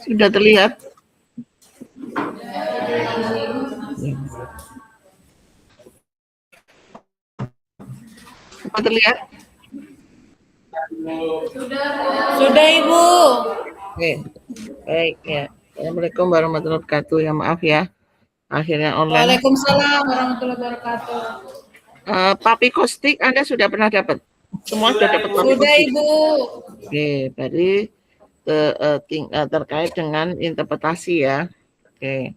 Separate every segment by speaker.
Speaker 1: Sudah terlihat? Apa terlihat?
Speaker 2: Sudah, Ibu.
Speaker 1: Oke, baik ya. Assalamualaikum warahmatullahi wabarakatuh. Ya maaf ya, akhirnya online.
Speaker 2: Waalaikumsalam warahmatullahi wabarakatuh.
Speaker 1: Papi kostik Anda sudah pernah dapat? Semua sudah dapat papi
Speaker 2: Sudah,
Speaker 1: kostik?
Speaker 2: Ibu.
Speaker 1: Oke, berarti terkait dengan interpretasi ya. Oke.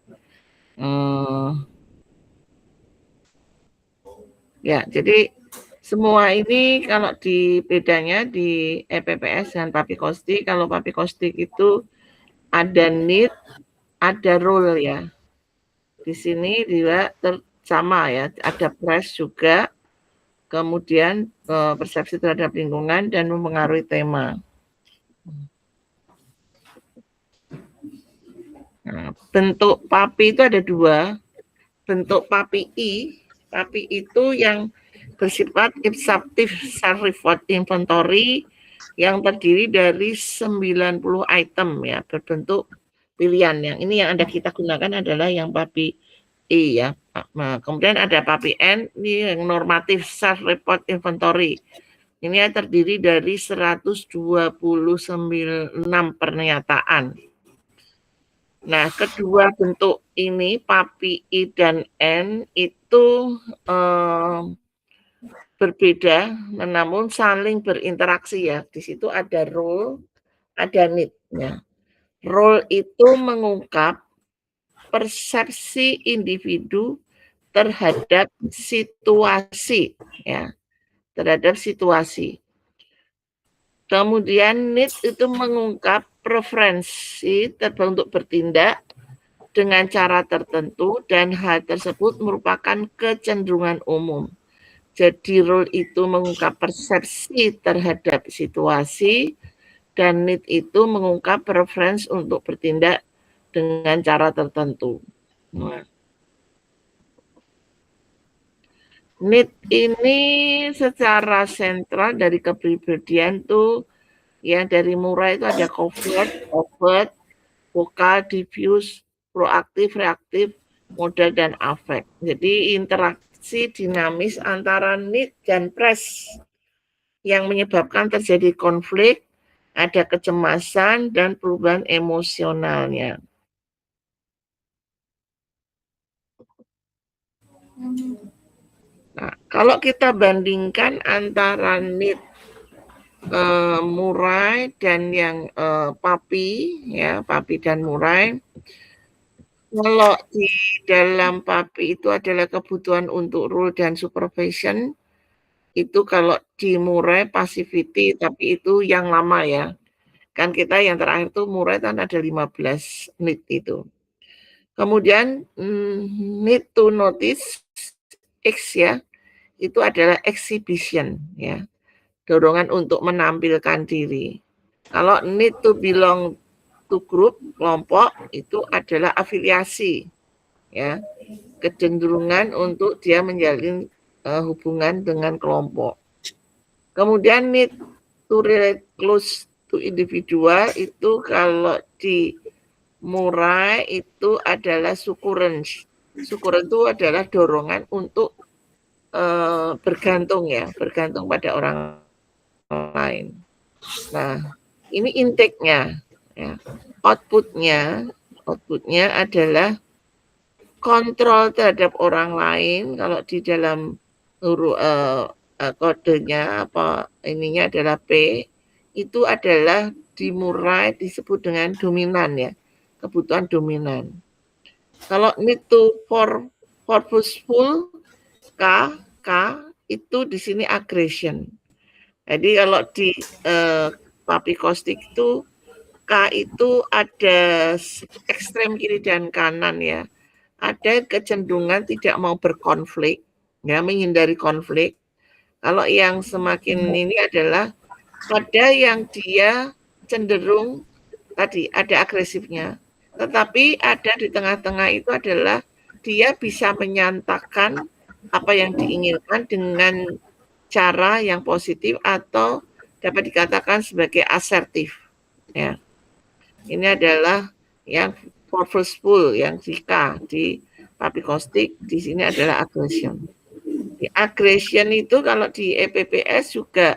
Speaker 1: Ya, jadi semua ini kalau di bedanya di EPPS dan papi kostik, kalau papi kostik itu ada need, ada role ya. Di sini juga sama ya, ada press juga, kemudian persepsi terhadap lingkungan dan mempengaruhi tema. Nah, bentuk papi itu ada dua. Bentuk papi itu yang bersifat instructive self-report inventory yang terdiri dari 90 item ya, berbentuk pilihan. Yang ini yang Anda kita gunakan adalah yang papi E ya. Nah, kemudian ada papi N, ini yang normatif self-report inventory. Ini terdiri dari 129 pernyataan. Nah, kedua bentuk ini, papi I dan N, itu berbeda, namun saling berinteraksi ya. Di situ ada role, ada need. Ya. Role itu mengungkap persepsi individu terhadap situasi, ya, terhadap situasi. Kemudian need itu mengungkap preferensi untuk bertindak dengan cara tertentu dan hal tersebut merupakan kecenderungan umum. Jadi role itu mengungkap persepsi terhadap situasi dan need itu mengungkap preference untuk bertindak dengan cara tertentu. Need ini secara sentral dari kepribadian tuh ya, dari Murray itu ada covert, overt, vokal, diffuse, proaktif, reaktif, modal, dan afek. Jadi interaksi dinamis antara need dan press yang menyebabkan terjadi konflik, ada kecemasan, dan perubahan emosionalnya. Nah, kalau kita bandingkan antara need Murray dan yang papi, ya, papi dan Murray, kalau di dalam papi itu adalah kebutuhan untuk rule dan supervision, itu kalau di Murray passivity, tapi itu yang lama ya. Kan kita yang terakhir tuh Murray kan ada 15 need itu. Kemudian need to notice X ya, itu adalah exhibition ya, dorongan untuk menampilkan diri. Kalau need to belong to group, kelompok, itu adalah afiliasi ya, kecenderungan untuk dia menjalin hubungan dengan kelompok. Kemudian need to relate close to individual itu kalau di Murray itu adalah sukurens. Sukuren itu adalah dorongan untuk bergantung ya, bergantung pada orang lain. Nah, ini intake-nya. Ya. Output-nya adalah kontrol terhadap orang lain. Kalau di dalam kodenya apa ininya adalah P, itu adalah dimulai disebut dengan dominan ya, kebutuhan dominan. Kalau need to for purposeful K itu di sini aggression. Jadi kalau di papi kostik itu K itu ada ekstrem kiri dan kanan ya. Ada kecenderungan tidak mau berkonflik, ya, menghindari konflik. Kalau yang semakin ini adalah pada yang dia cenderung tadi ada agresifnya. Tetapi ada di tengah-tengah itu adalah dia bisa menyatakan apa yang diinginkan dengan cara yang positif atau dapat dikatakan sebagai asertif. Ya. Ini adalah yang forceful, yang jika di papikostik, di sini adalah aggression. Di aggression itu kalau di EPPS juga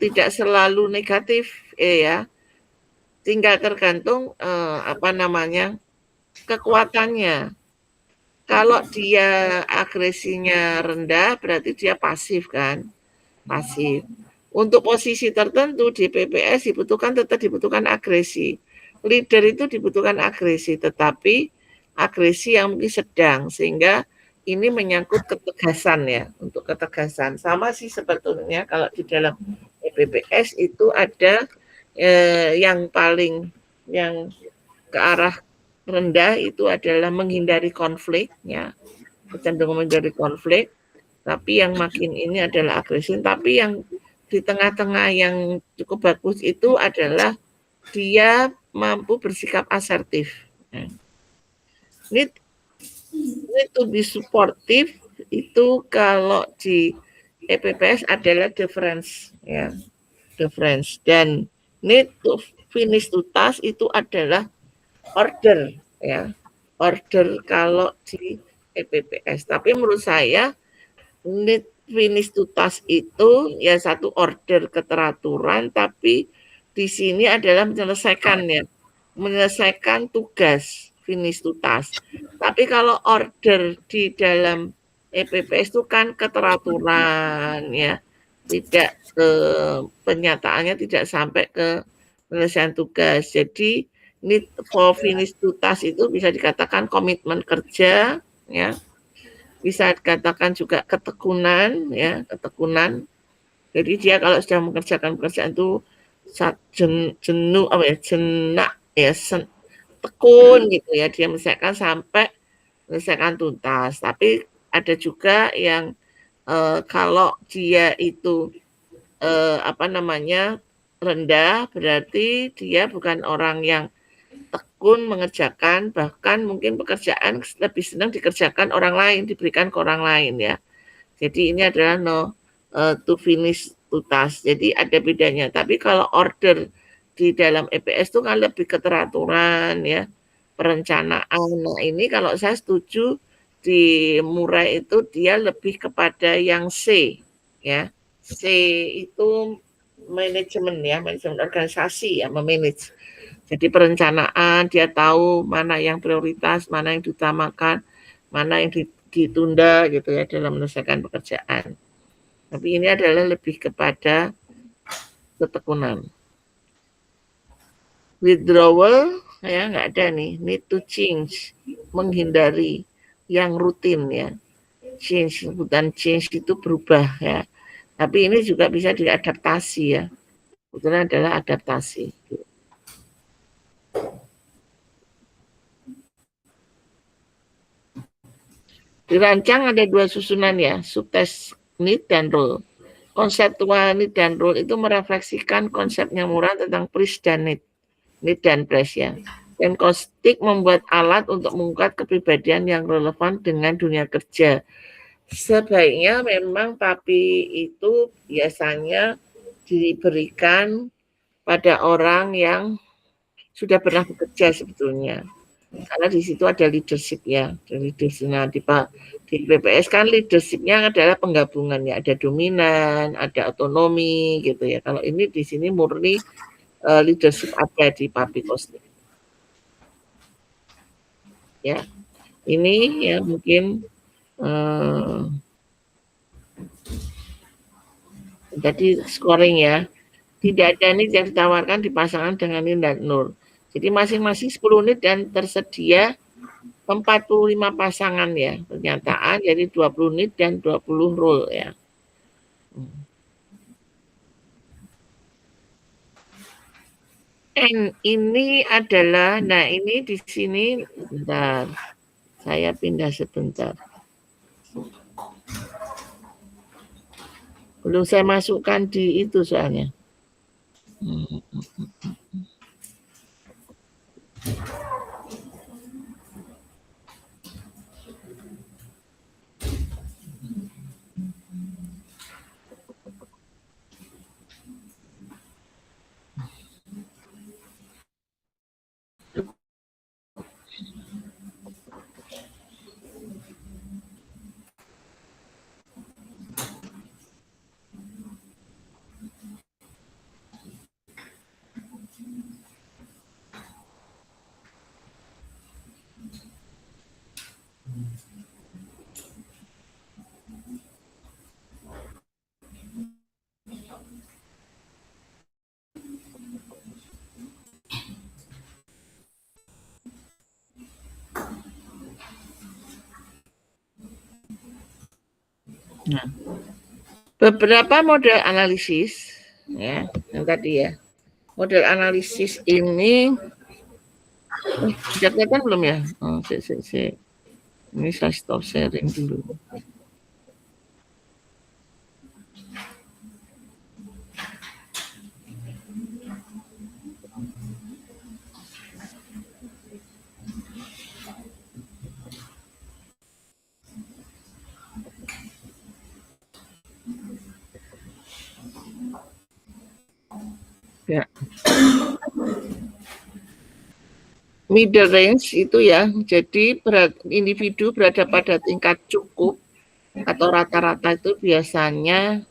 Speaker 1: tidak selalu negatif ya. Tinggal tergantung kekuatannya. Kalau dia agresinya rendah berarti dia pasif kan? Pasif. Untuk posisi tertentu di PPS tetap dibutuhkan agresi. Leader itu dibutuhkan agresi, tetapi agresi yang mungkin sedang, sehingga ini menyangkut ketegasan ya, untuk ketegasan. Sama sih sebetulnya kalau di dalam PPS itu ada yang ke arah rendah itu adalah menghindari konflik ya, kecenderungan menghindari konflik, tapi yang makin ini adalah agresi, tapi yang di tengah-tengah yang cukup bagus itu adalah dia mampu bersikap asertif. Need, need to be supportive itu kalau di EPPS adalah difference ya, difference, dan need to finish to task itu adalah order ya, order kalau di EPPS. Tapi menurut saya need finish to task itu ya satu order keteraturan, tapi di sini adalah menyelesaikan tugas finish to task. Tapi kalau order di dalam EPPS itu kan keteraturan ya, tidak penyataannya tidak sampai ke penyelesaian tugas. Jadi need for finish to task itu bisa dikatakan komitmen kerja ya, bisa dikatakan juga ketekunan ya, ketekunan. Jadi dia kalau sudah mengerjakan pekerjaan itu jenuh jenak ya, tekun gitu ya, dia menyelesaikan sampai menyelesaikan tuntas. Tapi ada juga yang kalau dia itu rendah, berarti dia bukan orang yang tekun mengerjakan, bahkan mungkin pekerjaan lebih senang dikerjakan orang lain, diberikan ke orang lain ya. Jadi ini adalah to finish to task. Jadi ada bedanya. Tapi kalau order di dalam EPS itu kan lebih keteraturan ya, perencanaan. Nah ini kalau saya setuju di Murai itu dia lebih kepada yang C ya. C itu manajemen ya, manajemen organisasi ya, memanage. Jadi perencanaan, dia tahu mana yang prioritas, mana yang diutamakan, mana yang ditunda gitu ya dalam menyelesaikan pekerjaan. Tapi ini adalah lebih kepada ketekunan. Withdrawal ya nggak ada nih, need to change, menghindari yang rutin ya. Change, bukan change itu berubah ya. Tapi ini juga bisa diadaptasi ya. Sebetulnya adalah adaptasi. Dirancang ada 2 susunan ya, subtext need dan role. Konseptual need dan role itu merefleksikan konsepnya Murah tentang priest dan need dan priest ya. Dan Kostik membuat alat untuk mengungkap kepribadian yang relevan dengan dunia kerja. Sebaiknya memang papi itu biasanya diberikan pada orang yang sudah pernah bekerja sebetulnya. Karena di situ ada leadership ya, leadership-nya di PPS kan leadership-nya adalah penggabungan ya, ada dominan, ada otonomi gitu ya. Kalau ini di sini murni leadership ada di public hosting. Ya, ini ya mungkin jadi scoring ya. Tidak ada nih yang ditawarkan dipasangkan dengan Nin dan Nur. Jadi masing-masing 10 unit dan tersedia 45 pasangan ya, pernyataan jadi 20 unit dan 20 role ya. N ini adalah, nah ini di sini, bentar, saya pindah sebentar. Belum saya masukkan di itu soalnya. Nah, beberapa model analisis, ya, yang tadi ya. Model analisis ini, sudah kelihatan belum ya? Oh, ini saya stop sharing dulu. Ya. Middle range itu ya, jadi individu berada pada tingkat cukup atau rata-rata itu biasanya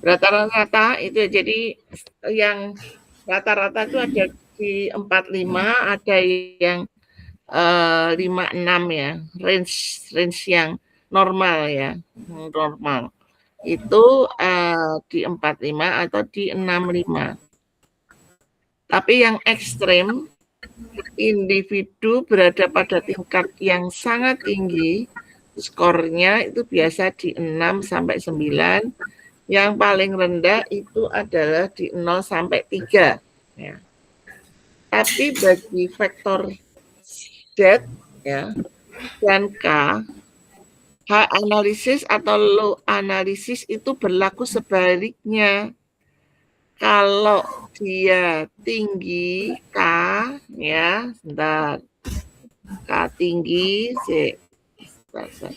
Speaker 1: rata-rata itu, jadi yang rata-rata itu ada di 45, ada yang 56 ya, range yang normal ya, normal itu di 45 atau di 65. Tapi yang ekstrem, individu berada pada tingkat yang sangat tinggi, skornya itu biasa di 6 sampai 9. Yang paling rendah itu adalah di 0 sampai 3. Ya. Tapi bagi vektor Z ya, dan K, high analisis atau low analisis itu berlaku sebaliknya. Kalau dia tinggi K, ya, sebentar, K tinggi, sebentar.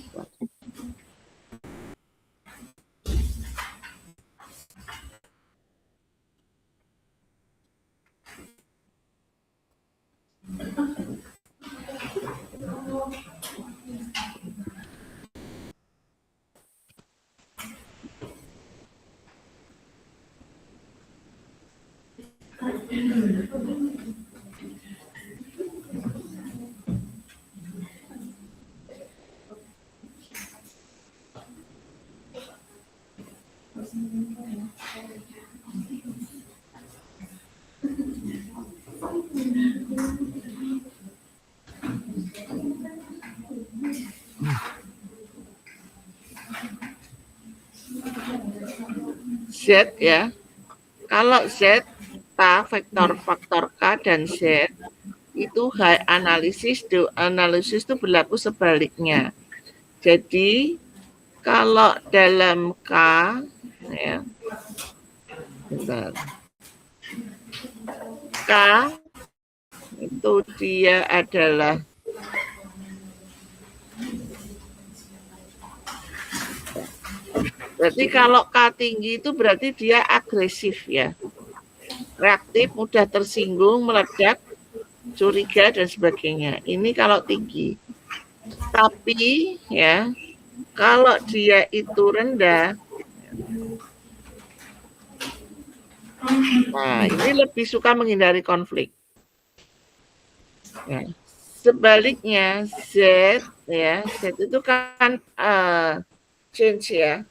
Speaker 1: Z ya, kalau Z, K, vektor faktor K dan Z itu high analisis, low analisis itu berlaku sebaliknya. Jadi kalau dalam K ya, bentar, K itu dia adalah berarti kalau K tinggi itu berarti dia agresif ya, reaktif, mudah tersinggung, meledak, curiga dan sebagainya. Ini kalau tinggi. Tapi ya, kalau dia itu rendah, nah ini lebih suka menghindari konflik. Ya. Sebaliknya Z ya, Z itu kan change ya.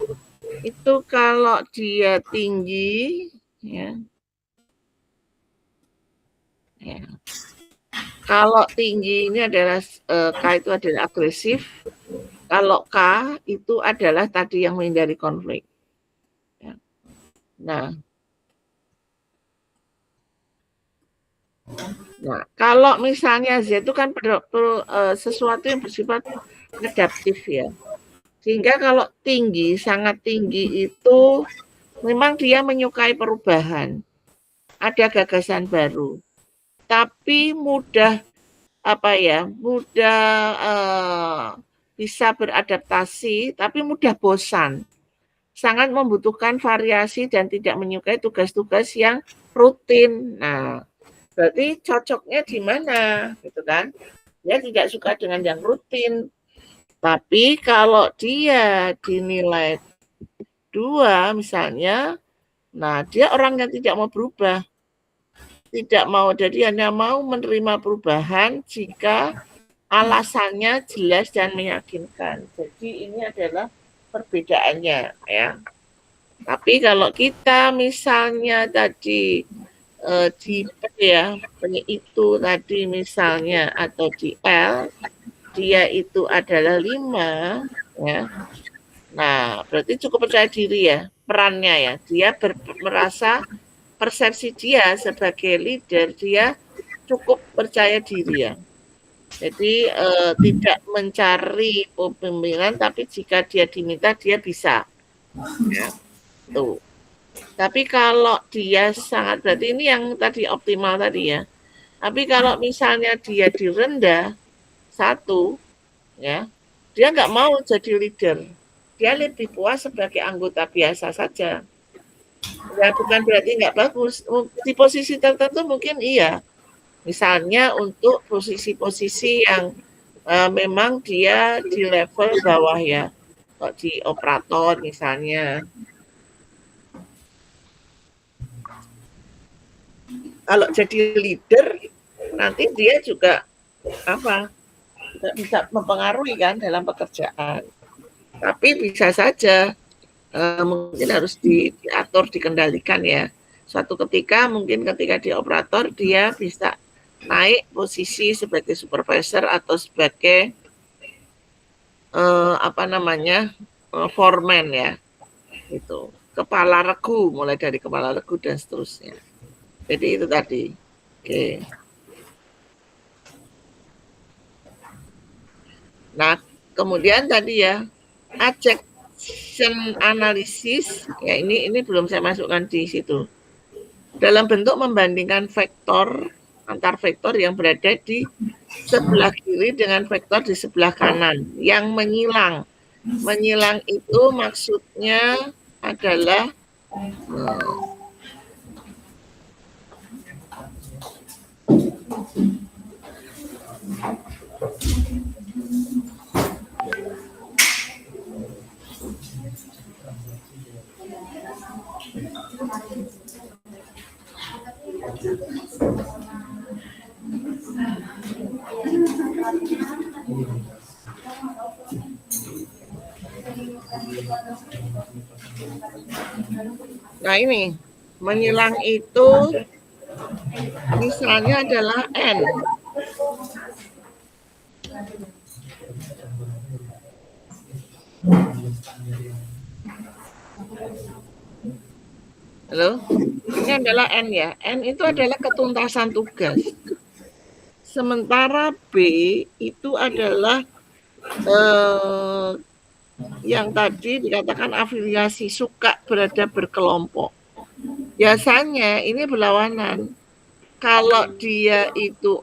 Speaker 1: Itu kalau dia tinggi ya. Ya. Kalau tinggi ini adalah K itu adalah agresif. Kalau K itu adalah tadi yang menghindari konflik. Ya. Nah, kalau misalnya Z itu kan sesuatu yang bersifat adaptif ya. Sehingga kalau tinggi, sangat tinggi itu memang dia menyukai perubahan. Ada gagasan baru. Tapi mudah bisa beradaptasi, tapi mudah bosan. Sangat membutuhkan variasi dan tidak menyukai tugas-tugas yang rutin. Nah, berarti cocoknya di mana, gitu kan? Dia tidak suka dengan yang rutin. Tapi kalau dia dinilai 2 misalnya, nah dia orang yang tidak mau berubah. Tidak mau, jadi hanya mau menerima perubahan jika alasannya jelas dan meyakinkan. Jadi ini adalah perbedaannya ya. Tapi kalau kita misalnya tadi di P ya, P itu tadi misalnya atau di L, dia itu adalah 5 ya. Nah, berarti cukup percaya diri ya, perannya ya. Dia merasa persepsi dia sebagai leader, dia cukup percaya diri ya. Jadi tidak mencari pemimpinan, tapi jika dia diminta dia bisa. Ya, tuh. Tapi kalau dia sangat berarti ini yang tadi optimal tadi ya. Tapi kalau misalnya dia direndah satu, ya, dia nggak mau jadi leader. Dia lebih puas sebagai anggota biasa saja. Ya bukan berarti nggak bagus. Di posisi tertentu mungkin iya. Misalnya untuk posisi-posisi yang memang dia di level bawah ya. Kok di operator misalnya. Kalau jadi leader nanti dia juga apa? Bisa mempengaruhi kan dalam pekerjaan. Tapi bisa saja mungkin harus diatur, dikendalikan ya. Suatu ketika mungkin ketika di operator dia bisa naik posisi sebagai supervisor atau sebagai apa namanya foreman ya, itu kepala regu, mulai dari kepala regu dan seterusnya. Jadi itu tadi. Oke. Nah kemudian tadi ya action analisis ya ini belum saya masukkan di situ. Dalam bentuk membandingkan vektor antar vektor yang berada di sebelah kiri dengan vektor di sebelah kanan yang menyilang. Menyilang itu maksudnya adalah nah ini menyilang itu misalnya adalah N. Halo? Ini adalah N ya. N itu adalah ketuntasan tugas. Sementara B itu adalah yang tadi dikatakan afiliasi, suka berada berkelompok. Biasanya ini berlawanan. Kalau dia itu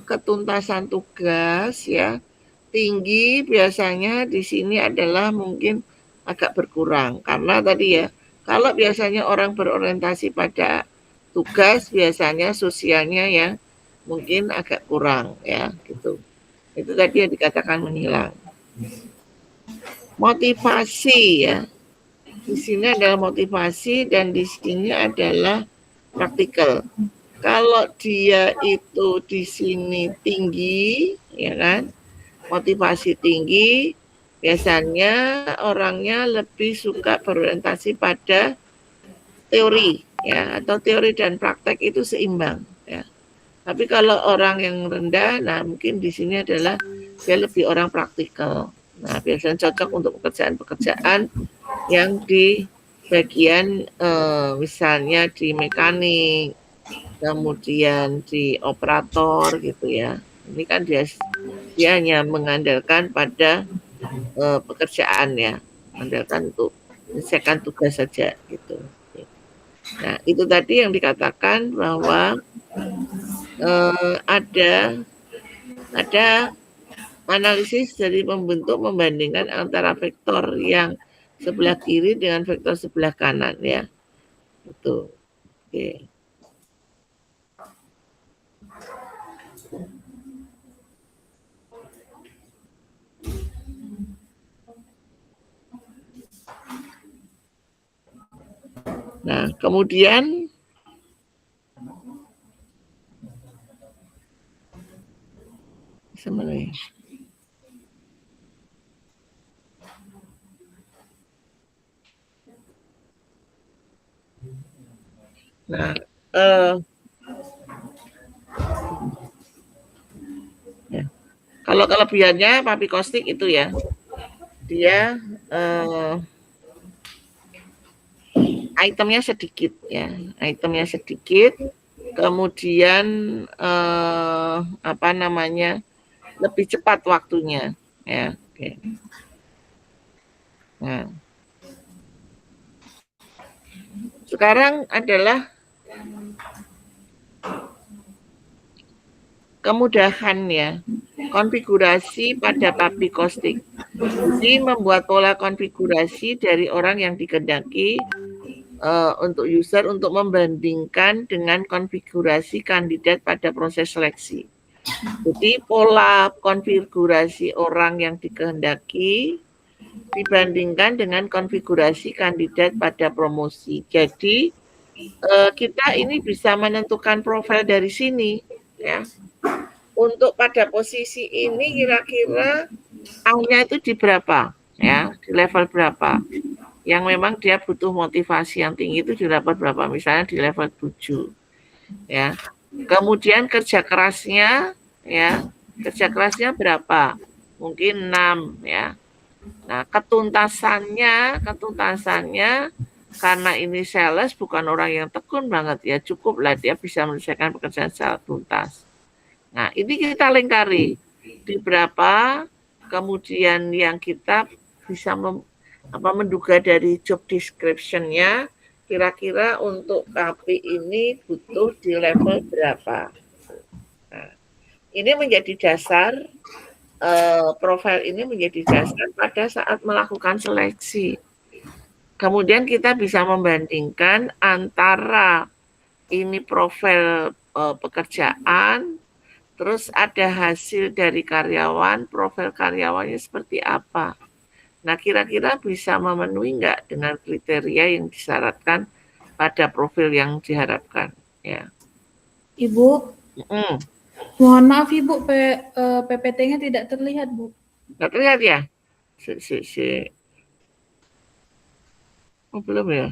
Speaker 1: ketuntasan tugas ya tinggi, biasanya di sini adalah mungkin agak berkurang karena tadi ya kalau biasanya orang berorientasi pada tugas biasanya sosialnya ya mungkin agak kurang ya gitu. Itu tadi yang dikatakan menghilang. Motivasi ya. Di sini adalah motivasi dan di sini adalah praktikal. Kalau dia itu di sini tinggi, ya kan? Motivasi tinggi, biasanya orangnya lebih suka berorientasi pada teori ya atau teori dan praktek itu seimbang ya. Tapi kalau orang yang rendah, nah mungkin di sini adalah dia lebih orang praktikal. Nah, biasanya cocok untuk pekerjaan-pekerjaan yang di bagian misalnya di mekanik, kemudian di operator gitu ya. Ini kan dia hanya mengandalkan pada pekerjaan ya, mengandalkan untuk menyelesaikan tugas saja gitu. Nah, itu tadi yang dikatakan bahwa ada analisis dari membentuk membandingkan antara vektor yang sebelah kiri dengan vektor sebelah kanan ya. Itu. Oke. Nah, kemudian sebenarnya Nah, ya. Kalau kelebihannya papi kostik itu ya, dia itemnya sedikit ya, itemnya sedikit, kemudian apa namanya, lebih cepat waktunya ya. Oke. Nah, sekarang adalah kemudahan ya, konfigurasi pada papi kostik. Jadi membuat pola konfigurasi dari orang yang dikehendaki untuk user untuk membandingkan dengan konfigurasi kandidat pada proses seleksi. Jadi pola konfigurasi orang yang dikehendaki dibandingkan dengan konfigurasi kandidat pada promosi. Jadi kita ini bisa menentukan profil dari sini ya. Untuk pada posisi ini kira-kira A-nya itu di berapa ya, di level berapa. Yang memang dia butuh motivasi yang tinggi itu di level berapa, misalnya di level 7 ya. Kemudian kerja kerasnya ya, kerja kerasnya berapa, mungkin 6 ya. Nah, ketuntasannya karena ini sales bukan orang yang tekun banget ya, cukup lah dia bisa menyelesaikan pekerjaan secara tuntas. Nah, ini kita lingkari di berapa, kemudian yang kita bisa menduga dari job description-nya, kira-kira untuk KP ini butuh di level berapa. Nah, ini menjadi dasar, profil ini menjadi dasar pada saat melakukan seleksi. Kemudian kita bisa membandingkan antara ini profil pekerjaan, terus ada hasil dari karyawan, profil karyawannya seperti apa. Nah, kira-kira bisa memenuhi nggak dengan kriteria yang disyaratkan pada profil yang diharapkan, ya.
Speaker 2: Ibu, mohon maaf Ibu, PPT-nya tidak terlihat, Bu.
Speaker 1: Nggak terlihat ya? Oh, belum ya?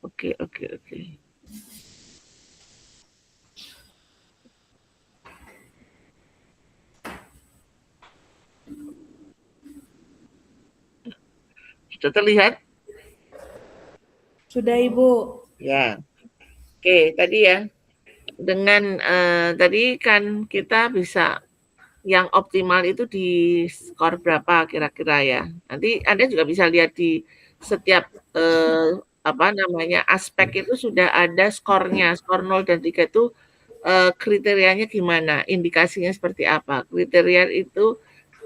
Speaker 1: Oke. Sudah terlihat?
Speaker 2: Sudah, Ibu.
Speaker 1: Ya. Oke, tadi ya. Dengan tadi kan kita bisa yang optimal itu di skor berapa kira-kira ya. Nanti Anda juga bisa lihat di setiap aspek itu sudah ada skornya. Skor 0 dan 3 itu kriterianya gimana, indikasinya seperti apa. Kriteria itu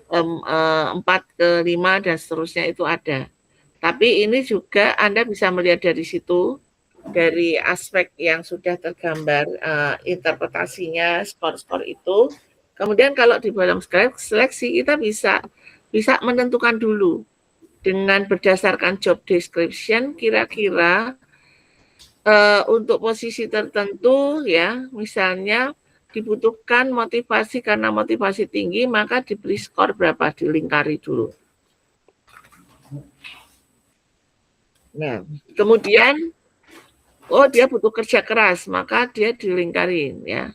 Speaker 1: 4 ke 5 dan seterusnya itu ada. Tapi ini juga Anda bisa melihat dari situ, dari aspek yang sudah tergambar interpretasinya, skor-skor itu. Kemudian kalau di dalam seleksi kita bisa menentukan dulu dengan berdasarkan job description kira-kira untuk posisi tertentu ya, misalnya dibutuhkan motivasi karena motivasi tinggi, maka diberi skor berapa, dilingkari dulu. Nah, kemudian dia butuh kerja keras, maka dia dilingkarin ya.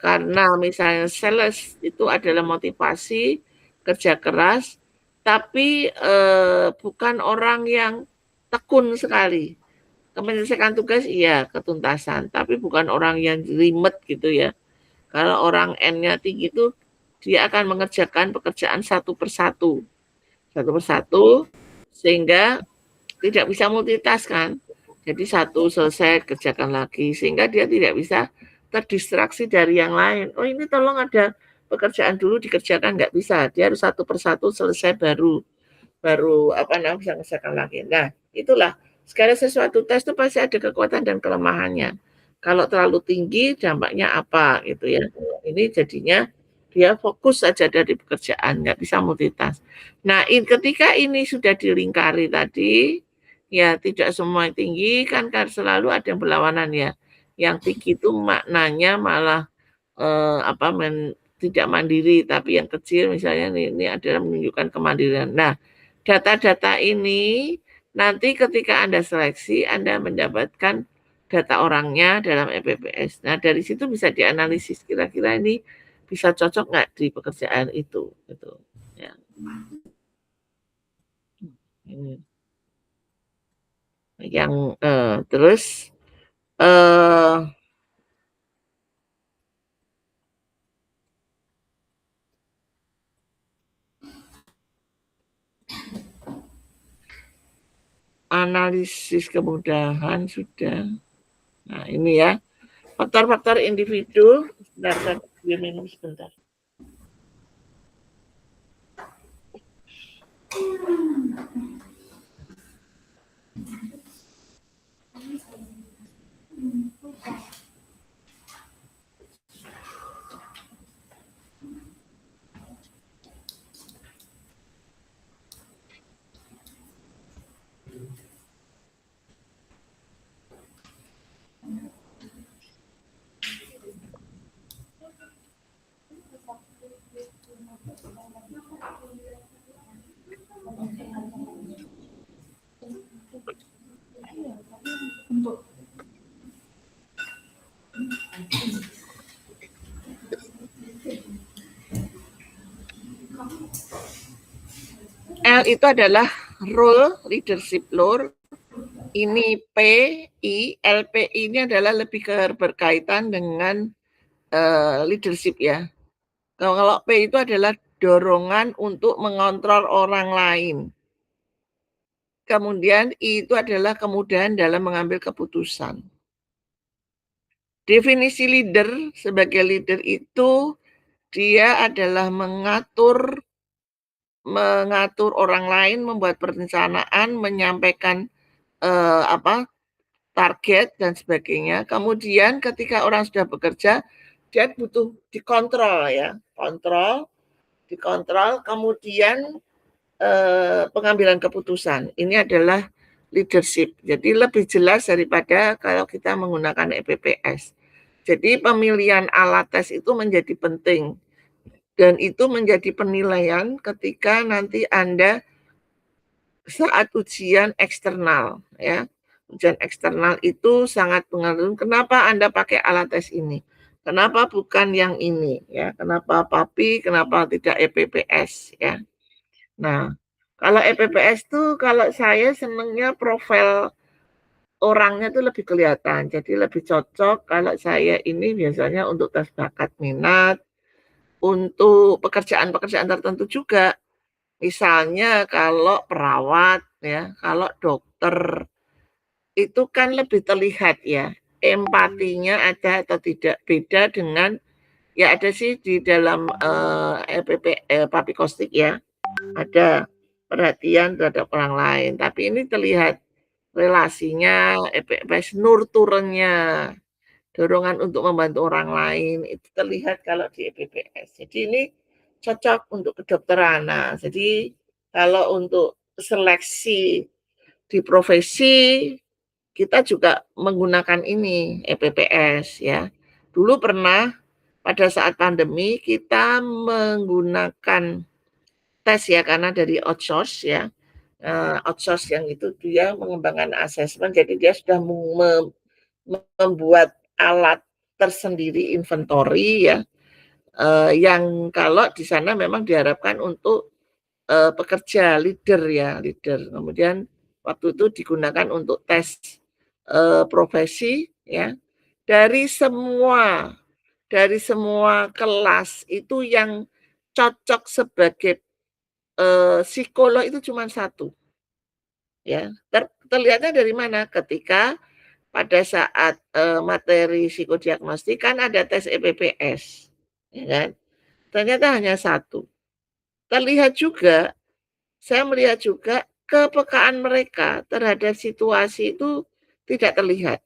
Speaker 1: Karena misalnya sales itu adalah motivasi, kerja keras, tapi bukan orang yang tekun sekali. Menyelesaikan tugas iya, ketuntasan, tapi bukan orang yang jelimet gitu ya. Kalau orang N-nya tinggi itu dia akan mengerjakan pekerjaan satu persatu, sehingga tidak bisa multitask kan. Jadi satu selesai kerjakan lagi, sehingga dia tidak bisa terdistraksi dari yang lain. Oh ini tolong ada pekerjaan dulu dikerjakan, nggak bisa. Dia harus satu persatu selesai baru bisa kerjakan lagi. Nah itulah segala sesuatu tes itu pasti ada kekuatan dan kelemahannya. Kalau terlalu tinggi dampaknya apa gitu ya. Ini jadinya dia fokus saja dari pekerjaan, nggak bisa multitask. Nah, ketika ini sudah dilingkari tadi, ya tidak semua yang tinggi kan selalu ada yang berlawanan ya. Yang tinggi itu maknanya malah tidak mandiri, tapi yang kecil misalnya ini adalah menunjukkan kemandirian. Nah, data-data ini nanti ketika Anda seleksi, Anda mendapatkan data orangnya dalam EPPS. Nah, dari situ bisa dianalisis kira-kira ini bisa cocok nggak di pekerjaan itu, gitu. Ya. Ini. Yang terus analisis kemudahan sudah. Nah, ini ya. Faktor-faktor individu. Sebentar, saya minum sebentar. L itu adalah role leadership role. Ini PI, LPI ini adalah lebih berkaitan dengan leadership ya. Kalau P itu adalah dorongan untuk mengontrol orang lain. Kemudian I itu adalah kemudahan dalam mengambil keputusan. Definisi leader sebagai leader itu dia adalah mengatur orang lain, membuat perencanaan, menyampaikan target dan sebagainya. Kemudian ketika orang sudah bekerja, dia butuh dikontrol ya, dikontrol, kemudian pengambilan keputusan. Ini adalah leadership. Jadi lebih jelas daripada kalau kita menggunakan EPPS. Jadi pemilihan alat tes itu menjadi penting. Dan itu menjadi penilaian ketika nanti Anda saat ujian eksternal ya. Ujian eksternal itu sangat pengaruh. Kenapa Anda pakai alat tes ini? Kenapa bukan yang ini ya? Kenapa PAPI, kenapa tidak EPPS ya? Nah, kalau EPPS tuh kalau saya senengnya profil orangnya tuh lebih kelihatan. Jadi lebih cocok kalau saya ini biasanya untuk tes bakat minat, untuk pekerjaan-pekerjaan tertentu juga. Misalnya kalau perawat ya, kalau dokter itu kan lebih terlihat ya, empatinya ada atau tidak. Beda dengan ya ada sih di dalam PAPI Kostik ya, ada perhatian terhadap orang lain, tapi ini terlihat relasinya, EPPS nurturennya, dorongan untuk membantu orang lain, itu terlihat kalau di EPPS. Jadi ini cocok untuk kedokteran. Nah, jadi kalau untuk seleksi di profesi, kita juga menggunakan ini, EPPS ya. Dulu pernah pada saat pandemi kita menggunakan tes ya, karena dari outsource ya. Outsource yang itu dia mengembangkan asesmen, jadi dia sudah membuat alat tersendiri inventory ya, yang kalau di sana memang diharapkan untuk pekerja leader ya, leader. Kemudian waktu itu digunakan untuk tes profesi ya. Dari semua kelas itu yang cocok sebagai psikolog itu cuma satu. Ya, terlihatnya dari mana? Ketika pada saat materi psikodiagnostik kan ada tes EPPS, ya kan? Ternyata hanya satu. Terlihat juga, saya melihat juga kepekaan mereka terhadap situasi itu tidak terlihat,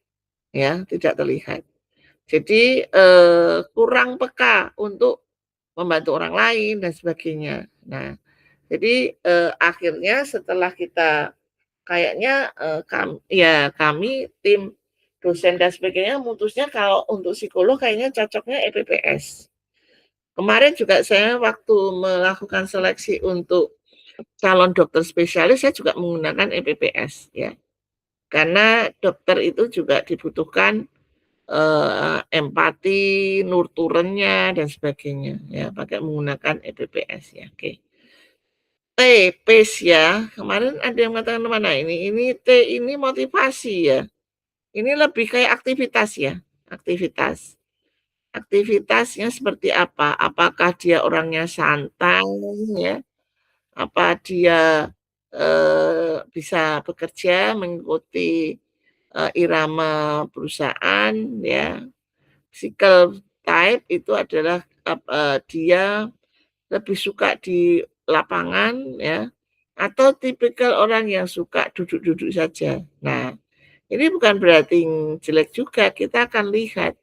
Speaker 1: ya, tidak terlihat. Jadi kurang peka untuk membantu orang lain dan sebagainya. Nah, jadi akhirnya setelah kita kayaknya kami tim dosen dan sebagainya memutusnya kalau untuk psikolog kayaknya cocoknya EPPS. Kemarin juga saya waktu melakukan seleksi untuk calon dokter spesialis saya juga menggunakan EPPS ya. Karena dokter itu juga dibutuhkan empati, nurturennya dan sebagainya ya, pakai menggunakan EPPS ya. Oke. T, pace ya. Kemarin ada yang mengatakan mana ini T ini motivasi ya. Ini lebih kayak aktivitas ya, aktivitas. Aktivitasnya seperti apa? Apakah dia orangnya santai ya? Apa dia bisa bekerja mengikuti irama perusahaan ya. Physical type itu adalah dia lebih suka di lapangan ya atau tipikal orang yang suka duduk-duduk saja. Nah, ini bukan berarti jelek juga, kita akan lihat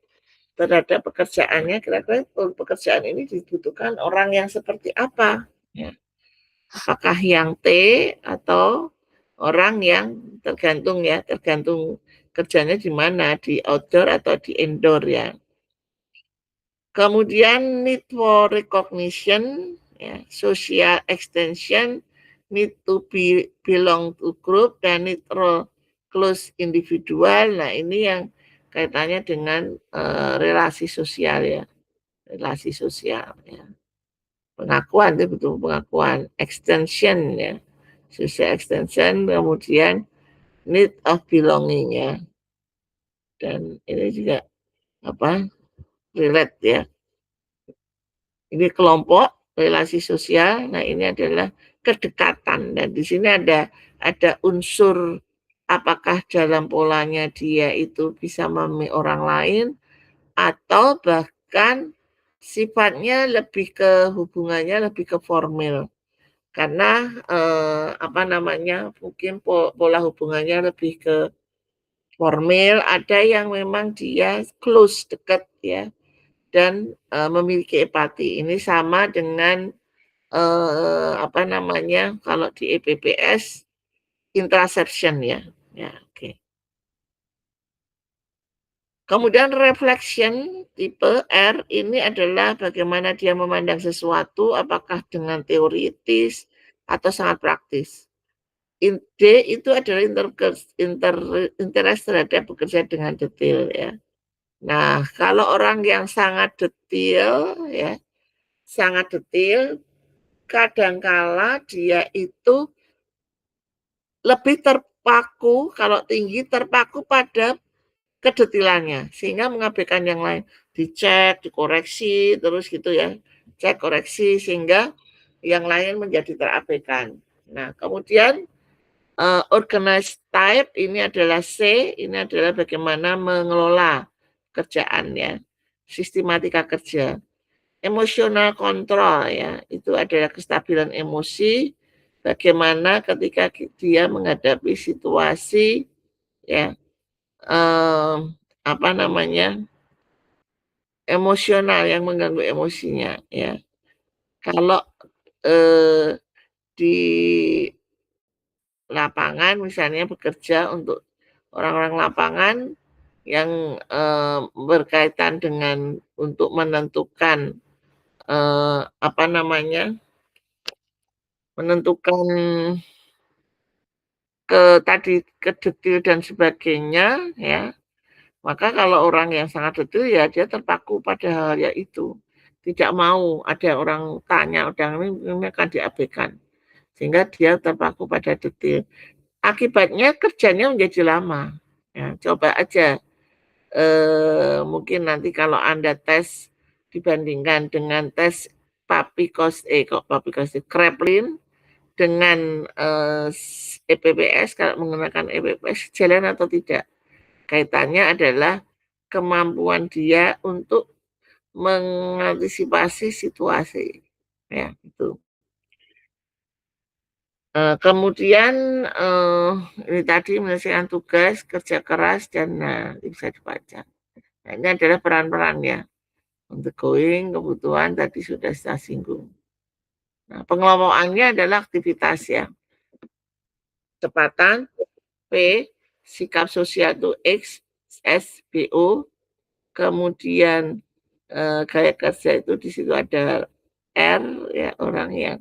Speaker 1: terhadap pekerjaannya kira-kira pekerjaan ini dibutuhkan orang yang seperti apa ya. Apakah yang T atau orang yang tergantung ya, tergantung kerjanya di mana, di outdoor atau di indoor ya. Kemudian need for recognition, ya, social extension, need to belong to group, dan need role close individual. Nah, ini yang kaitannya dengan relasi sosial ya, relasi sosial ya. Pengakuan itu betul pengakuan, extension ya, social extension, kemudian need of belonging ya. Dan ini juga apa? Relate ya. Ini kelompok, relasi sosial. Nah, ini adalah kedekatan. Dan di sini ada unsur apakah dalam polanya dia itu bisa memahami orang lain atau bahkan sifatnya lebih ke hubungannya lebih ke formal. Karena apa namanya? Mungkin pola hubungannya lebih ke formal, ada yang memang dia close, dekat ya, dan memiliki empati. Ini sama dengan apa namanya, kalau di EPPS interception ya. Ya, oke. Kemudian reflection tipe R ini adalah bagaimana dia memandang sesuatu, apakah dengan teoritis atau sangat praktis. D itu adalah interest terhadap bekerja dengan detail ya. Nah, kalau orang yang sangat detail ya, sangat detail, kadangkala dia itu lebih terpaku, kalau tinggi terpaku pada kedetilannya, sehingga mengabaikan yang lain. Dicek, dikoreksi, terus gitu ya. Cek, koreksi, sehingga yang lain menjadi terabaikan. Nah, kemudian organized type ini adalah C, ini adalah bagaimana mengelola kerjaan ya, sistematika kerja. Emotional control ya, itu adalah kestabilan emosi, bagaimana ketika dia menghadapi situasi ya, apa namanya, emosional yang mengganggu emosinya ya. Kalau di lapangan misalnya bekerja untuk orang-orang lapangan yang berkaitan dengan untuk menentukan apa namanya, menentukan ke detil dan sebagainya ya. Maka kalau orang yang sangat detil ya dia terpaku pada hal ya itu. Tidak mau ada orang tanya, ini akan diabaikan. Sehingga dia terpaku pada detil. Akibatnya kerjanya menjadi lama. Ya, coba aja mungkin nanti kalau Anda tes dibandingkan dengan tes Kraepelin dengan EPPS, kalau menggunakan EPPS jalan atau tidak. Kaitannya adalah kemampuan dia untuk mengantisipasi situasi. Ya, itu. Kemudian ini tadi menyelesaikan tugas, kerja keras, dan bisa dibaca. Nah, ini adalah peran-perannya. Untuk going, kebutuhan tadi sudah saya singgung. Nah, pengelompokannya adalah aktivitas ya. Kecepatan, P, sikap sosial itu X, S, BO, kemudian gaya kerja itu di situ ada R ya, orang yang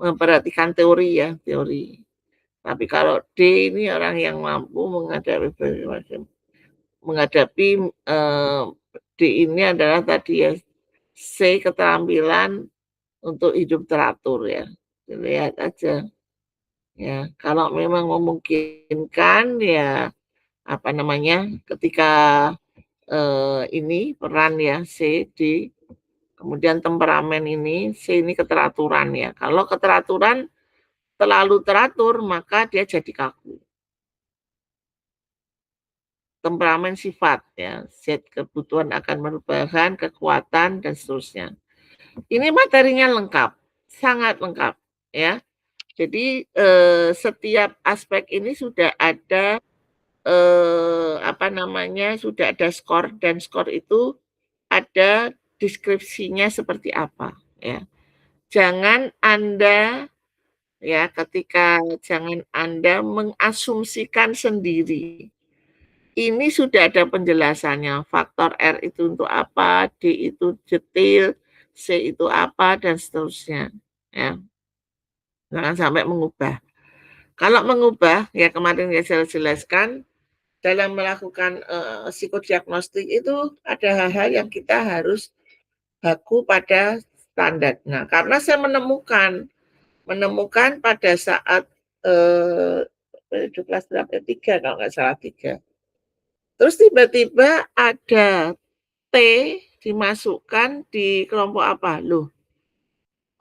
Speaker 1: memperhatikan teori ya, teori. Tapi kalau D ini orang yang mampu menghadapi berbagai macam menghadapi, D ini adalah tadi ya, C keterampilan untuk hidup teratur ya. Lihat aja ya, kalau memang memungkinkan ya, apa namanya, ketika, ini peran ya C, D, kemudian temperamen ini, C ini keteraturan ya. Kalau keteraturan terlalu teratur maka dia jadi kaku. Temperamen sifat ya, Z kebutuhan akan perubahan, kekuatan dan seterusnya. Ini materinya lengkap, sangat lengkap ya. Jadi setiap aspek ini sudah ada apa namanya, sudah ada skor dan skor itu ada deskripsinya seperti apa ya. Jangan Anda ya jangan Anda mengasumsikan sendiri. Ini sudah ada penjelasannya, faktor R itu untuk apa, D itu detail, C itu apa, dan seterusnya. Ya, jangan sampai mengubah. Kalau mengubah, ya kemarin ya saya jelaskan, dalam melakukan psikodiagnostik itu ada hal-hal yang kita harus baku pada standar. Nah, karena saya menemukan pada saat itu kelas berapa? 3 kalau nggak salah 3. Terus tiba-tiba ada T dimasukkan di kelompok apa? Loh,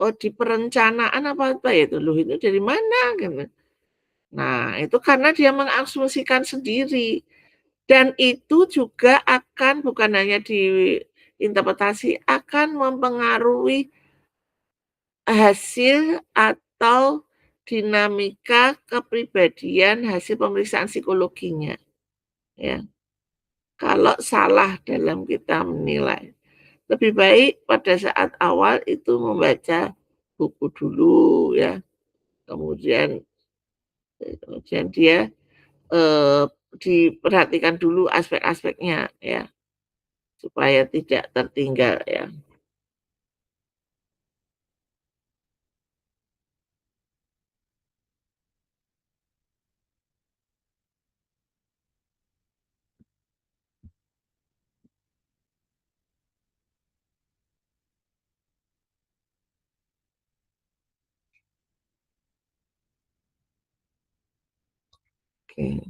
Speaker 1: oh di perencanaan apa ya itu? Loh itu dari mana? Gitu. Nah, itu karena dia mengasumsikan sendiri. Dan itu juga akan bukan hanya diinterpretasi, akan mempengaruhi hasil atau dinamika kepribadian hasil pemeriksaan psikologinya. Ya. Kalau salah dalam kita menilai. Lebih baik pada saat awal itu membaca buku dulu ya, kemudian dia eh, diperhatikan dulu aspek-aspeknya ya, supaya tidak tertinggal ya. Oke.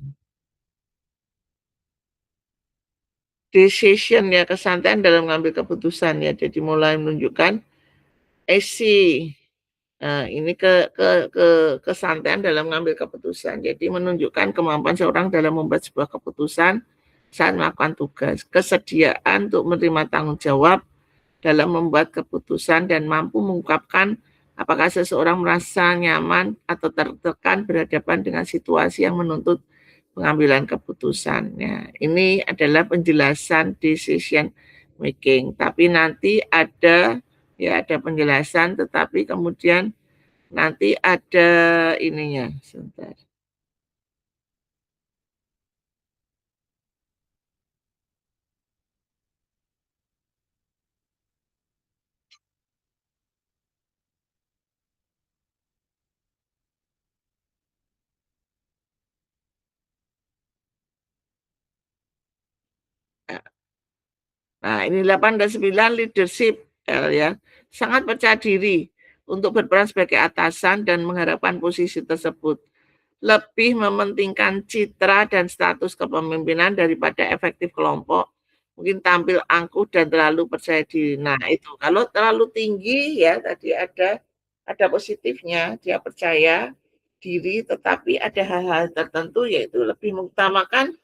Speaker 1: Decision ya, kesantunan dalam mengambil keputusan ya. Jadi mulai menunjukkan esi. Nah, ini kesantunan dalam mengambil keputusan. Jadi menunjukkan kemampuan seorang dalam membuat sebuah keputusan saat melakukan tugas, kesediaan untuk menerima tanggung jawab dalam membuat keputusan dan mampu mengungkapkan apakah seseorang merasa nyaman atau tertekan berhadapan dengan situasi yang menuntut pengambilan keputusan. Ya, ini adalah penjelasan decision making. Tapi nanti ada penjelasan, tetapi kemudian nanti ada ininya. Sebentar. Nah, ini 8 dan 9 leadership ya. Sangat percaya diri untuk berperan sebagai atasan dan mengharapkan posisi tersebut. Lebih mementingkan citra dan status kepemimpinan daripada efektif kelompok. Mungkin tampil angkuh dan terlalu percaya diri. Nah, itu kalau terlalu tinggi ya tadi ada positifnya, dia percaya diri tetapi ada hal-hal tertentu yaitu lebih mengutamakan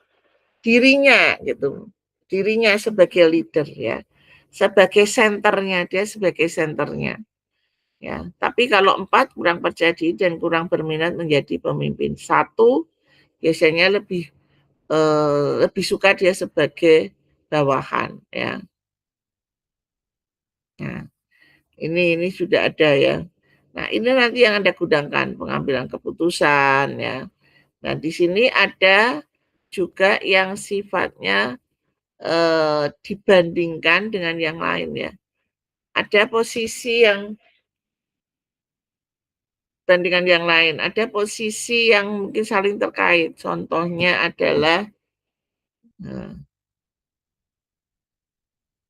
Speaker 1: dirinya gitu. Dirinya sebagai leader ya. Sebagai senternya, dia sebagai senternya. Ya, tapi kalau 4 kurang percaya diri dan kurang berminat menjadi pemimpin. 1 biasanya lebih suka dia sebagai bawahan ya. Nah, ini sudah ada ya. Nah, ini nanti yang Anda gunakan pengambilan keputusan ya. Nah, di sini ada juga yang sifatnya dibandingkan dengan yang lain ya. Ada posisi yang bandingkan yang lain. Ada posisi yang mungkin saling terkait. Contohnya adalah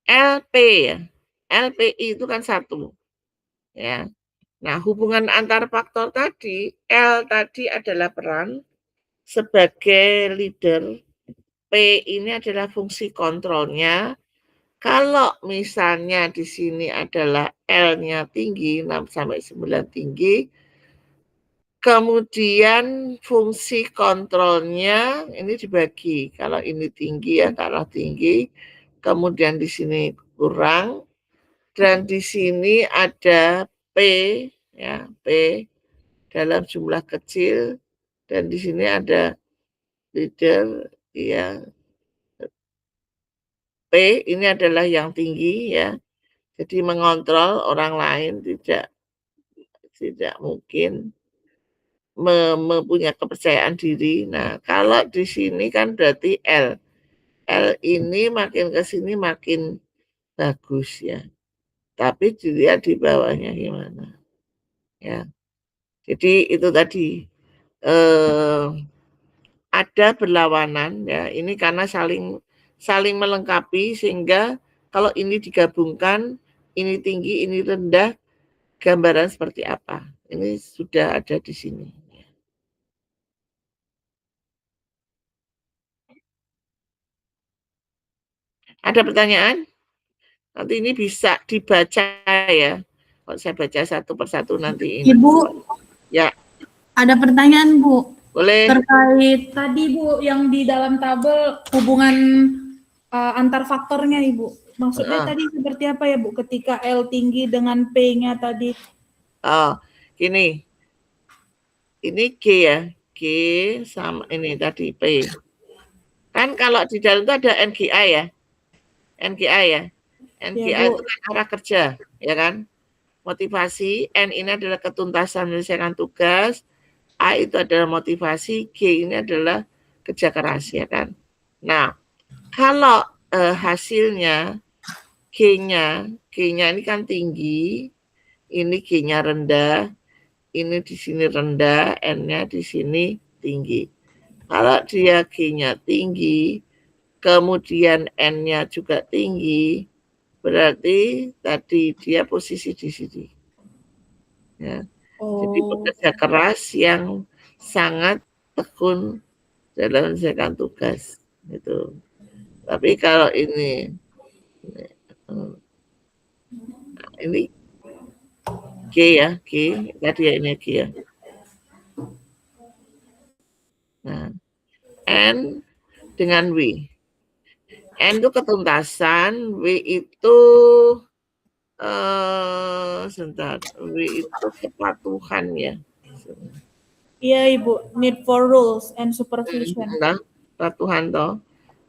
Speaker 1: LP ya. LPI itu kan 1. Ya. Nah, hubungan antar faktor tadi, L tadi adalah peran sebagai leader, P ini adalah fungsi kontrolnya. Kalau misalnya di sini adalah L-nya tinggi, 6 sampai 9 tinggi, kemudian fungsi kontrolnya ini dibagi. Kalau ini tinggi ya, kalau tinggi, kemudian di sini kurang, dan di sini ada P, ya, P dalam jumlah kecil, dan di sini ada leader, ya, P ini adalah yang tinggi ya. Jadi mengontrol orang lain tidak mungkin mempunyai kepercayaan diri. Nah, kalau di sini kan berarti L. L ini makin ke sini makin bagus ya. Tapi dilihat di bawahnya gimana. Ya. Jadi itu tadi ada berlawanan ya. Ini karena saling melengkapi sehingga kalau ini digabungkan, ini tinggi, ini rendah, gambaran seperti apa. Ini sudah ada di sini. Ada pertanyaan? Nanti ini bisa dibaca ya. Kalau saya baca satu persatu nanti ini.
Speaker 2: Ibu.
Speaker 1: Ya.
Speaker 2: Ada pertanyaan, Bu.
Speaker 1: Boleh.
Speaker 2: Terkait tadi, Bu, yang di dalam tabel hubungan antar faktornya, Ibu. Maksudnya tadi seperti apa ya, Bu? Ketika L tinggi dengan P-nya tadi.
Speaker 1: Gini. Ini G ya. G sama ini tadi P. Kan kalau di dalam itu ada NGI ya. NGI ya. NGI itu kan arah kerja, ya kan? Motivasi, N ini adalah ketuntasan menyelesaikan tugas, A itu adalah motivasi, G ini adalah kerja keras, ya kan? Nah, kalau hasilnya G-nya ini kan tinggi, ini G-nya rendah, ini di sini rendah, N-nya di sini tinggi. Kalau dia G-nya tinggi, kemudian N-nya juga tinggi, berarti tadi dia posisi di sini. Ya. Jadi bekerja keras yang sangat tekun dalam menyelesaikan tugas. Gitu. Tapi kalau ini G ya, G tadi ya ini G ya. Nah, N dengan W. N itu ketuntasan, W itu sebentar, W itu kepatuhan ya.
Speaker 2: Iya, Ibu, need for rules and supervision.
Speaker 1: Nah, kepatuhan toh,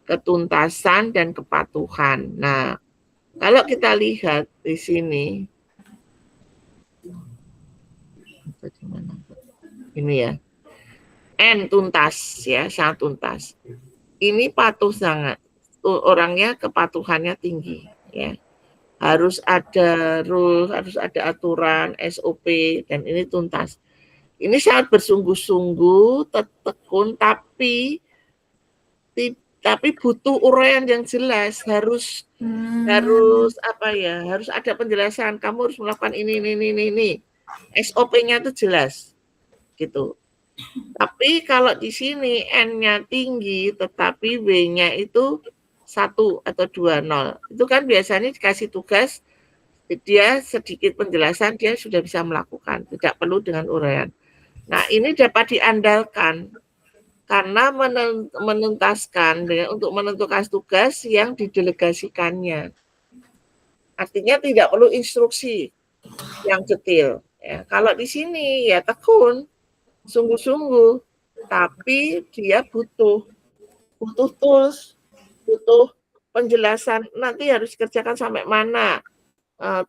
Speaker 1: ketuntasan dan kepatuhan. Nah, kalau kita lihat di sini, ini ya, N tuntas ya, sangat tuntas. Ini patuh sangat, orangnya kepatuhannya tinggi ya. Harus ada rules, harus ada aturan, SOP, dan ini tuntas. Ini sangat bersungguh-sungguh, tekun, tapi butuh uraian yang jelas, harus apa ya, harus ada penjelasan. Kamu harus melakukan ini. SOP-nya itu jelas, gitu. Tapi kalau di sini N-nya tinggi, tetapi W-nya itu 1 atau 2, 0. Itu kan biasanya dikasih tugas, dia sedikit penjelasan, dia sudah bisa melakukan. Tidak perlu dengan uraian. Nah, ini dapat diandalkan karena menuntaskan untuk menentukan tugas yang didelegasikannya. Artinya tidak perlu instruksi yang detail. Ya, kalau di sini ya tekun, sungguh-sungguh, tapi dia butuh tools, butuh penjelasan nanti harus dikerjakan sampai mana,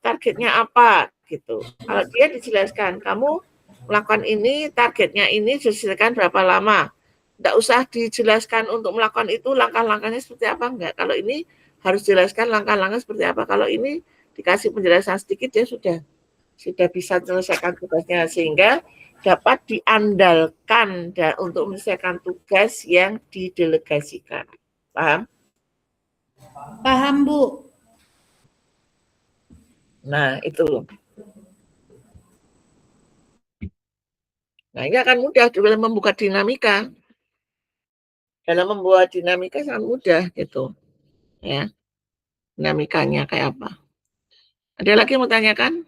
Speaker 1: targetnya apa gitu. Kalau dia dijelaskan, kamu melakukan ini, targetnya ini, diselesaikan berapa lama. Tidak usah dijelaskan untuk melakukan itu langkah-langkahnya seperti apa, enggak. Kalau ini harus dijelaskan langkah-langkah seperti apa. Kalau ini dikasih penjelasan sedikit dia sudah bisa menyelesaikan tugasnya, sehingga dapat diandalkan untuk menyelesaikan tugas yang didelegasikan. Paham?
Speaker 2: Paham, Bu.
Speaker 1: Nah, itu. Nah, ini akan mudah dalam membuka dinamika. Dalam membuat dinamika sangat mudah gitu. Ya. Dinamikanya kayak apa? Ada lagi yang mau tanyakan?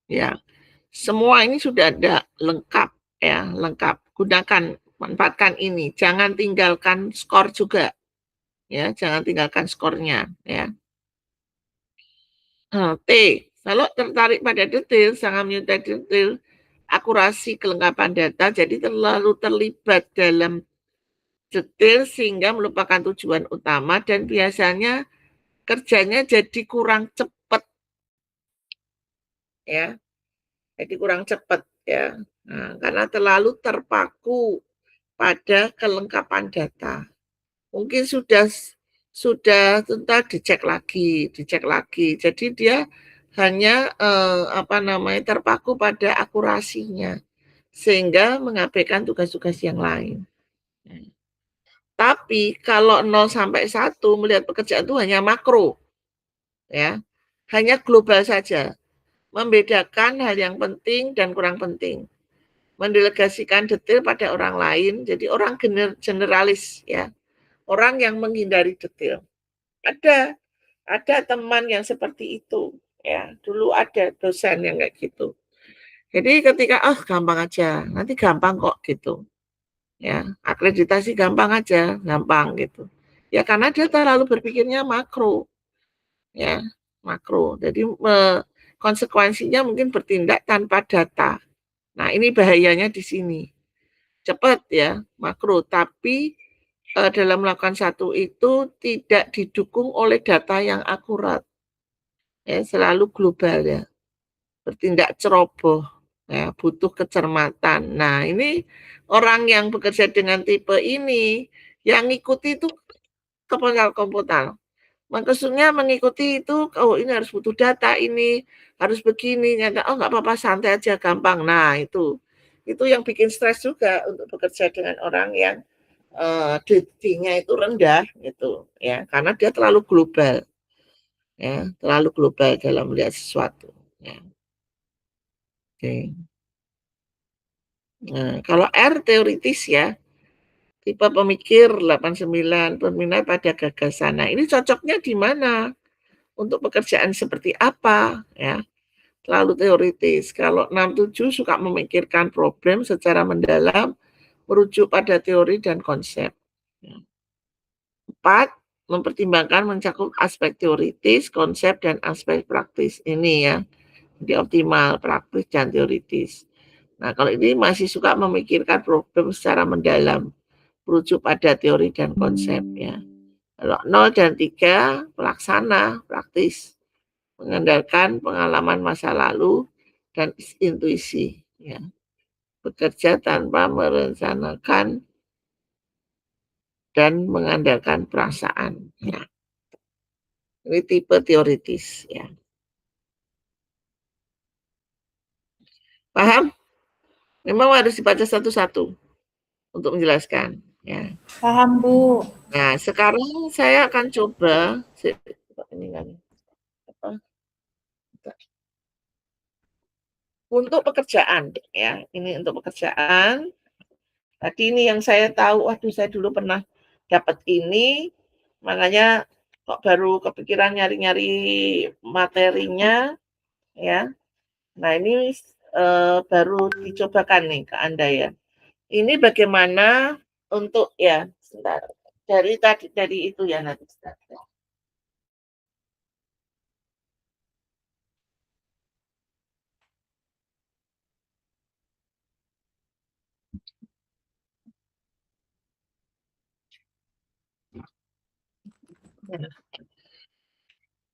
Speaker 1: Ya. Semua ini sudah ada lengkap ya, lengkap. Gunakan, manfaatkan ini. Jangan tinggalkan skor juga. Ya, jangan tinggalkan skornya ya. T. Kalau tertarik pada detail, sangat menyukai detail, akurasi kelengkapan data, jadi terlalu terlibat dalam detail sehingga melupakan tujuan utama dan biasanya kerjanya jadi kurang cepat ya. Jadi kurang cepat ya. Nah, karena terlalu terpaku pada kelengkapan data. Mungkin sudah tentu dicek lagi. Jadi dia hanya terpaku pada akurasinya sehingga mengabaikan tugas-tugas yang lain. Tapi kalau 0 sampai 1 melihat pekerjaan itu hanya makro. Ya. Hanya global saja. Membedakan hal yang penting dan kurang penting. Mendelegasikan detail pada orang lain, jadi orang generalis ya. Orang yang menghindari detail. Ada teman yang seperti itu ya. Dulu ada dosen yang kayak gitu. Jadi ketika gampang aja, nanti gampang kok gitu. Ya, akreditasi gampang aja, gampang gitu. Ya karena dia terlalu berpikirnya makro. Ya, makro. Jadi konsekuensinya mungkin bertindak tanpa data. Nah, ini bahayanya di sini. Cepat ya, makro, tapi dalam melakukan satu itu tidak didukung oleh data yang akurat. Ya, selalu global ya. Bertindak ceroboh, ya, butuh kecermatan. Nah, ini orang yang bekerja dengan tipe ini, yang ngikuti itu komputal. Maksudnya mengikuti itu, ini harus butuh data, ini harus begini, nggak apa-apa, santai aja, gampang. Nah, itu yang bikin stres juga untuk bekerja dengan orang yang detailnya itu rendah, gitu ya, karena dia terlalu global, ya, terlalu global dalam melihat sesuatu. Ya. Oke. Nah, kalau R teoritis ya, tipe pemikir 89, berminat pada gagasan. Nah, ini cocoknya di mana? Untuk pekerjaan seperti apa? Ya, terlalu teoritis. Kalau 67 suka memikirkan problem secara mendalam, merujuk pada teori dan konsep. 4, mempertimbangkan mencakup aspek teoritis, konsep, dan aspek praktis. Ini ya, jadi optimal, praktis, dan teoritis. Nah, kalau ini masih suka memikirkan problem secara mendalam, merujuk pada teori dan konsep ya. Kalau 0 dan 3, pelaksana, praktis, mengandalkan pengalaman masa lalu dan intuisi ya. Bekerja tanpa merencanakan dan mengandalkan perasaan ya. Ini tipe teoritis ya. Paham? Memang harus dibaca satu-satu untuk menjelaskan ya.
Speaker 2: Paham, Bu.
Speaker 1: Nah, sekarang saya akan coba ini kan apa? Untuk pekerjaan ya. Ini untuk pekerjaan. Tadi ini yang saya tahu, waduh saya dulu pernah dapat ini, makanya kok baru kepikiran nyari-nyari materinya ya. Nah, ini baru dicobakan nih ke Anda ya. Ini bagaimana untuk ya, sebentar. Dari itu ya nanti.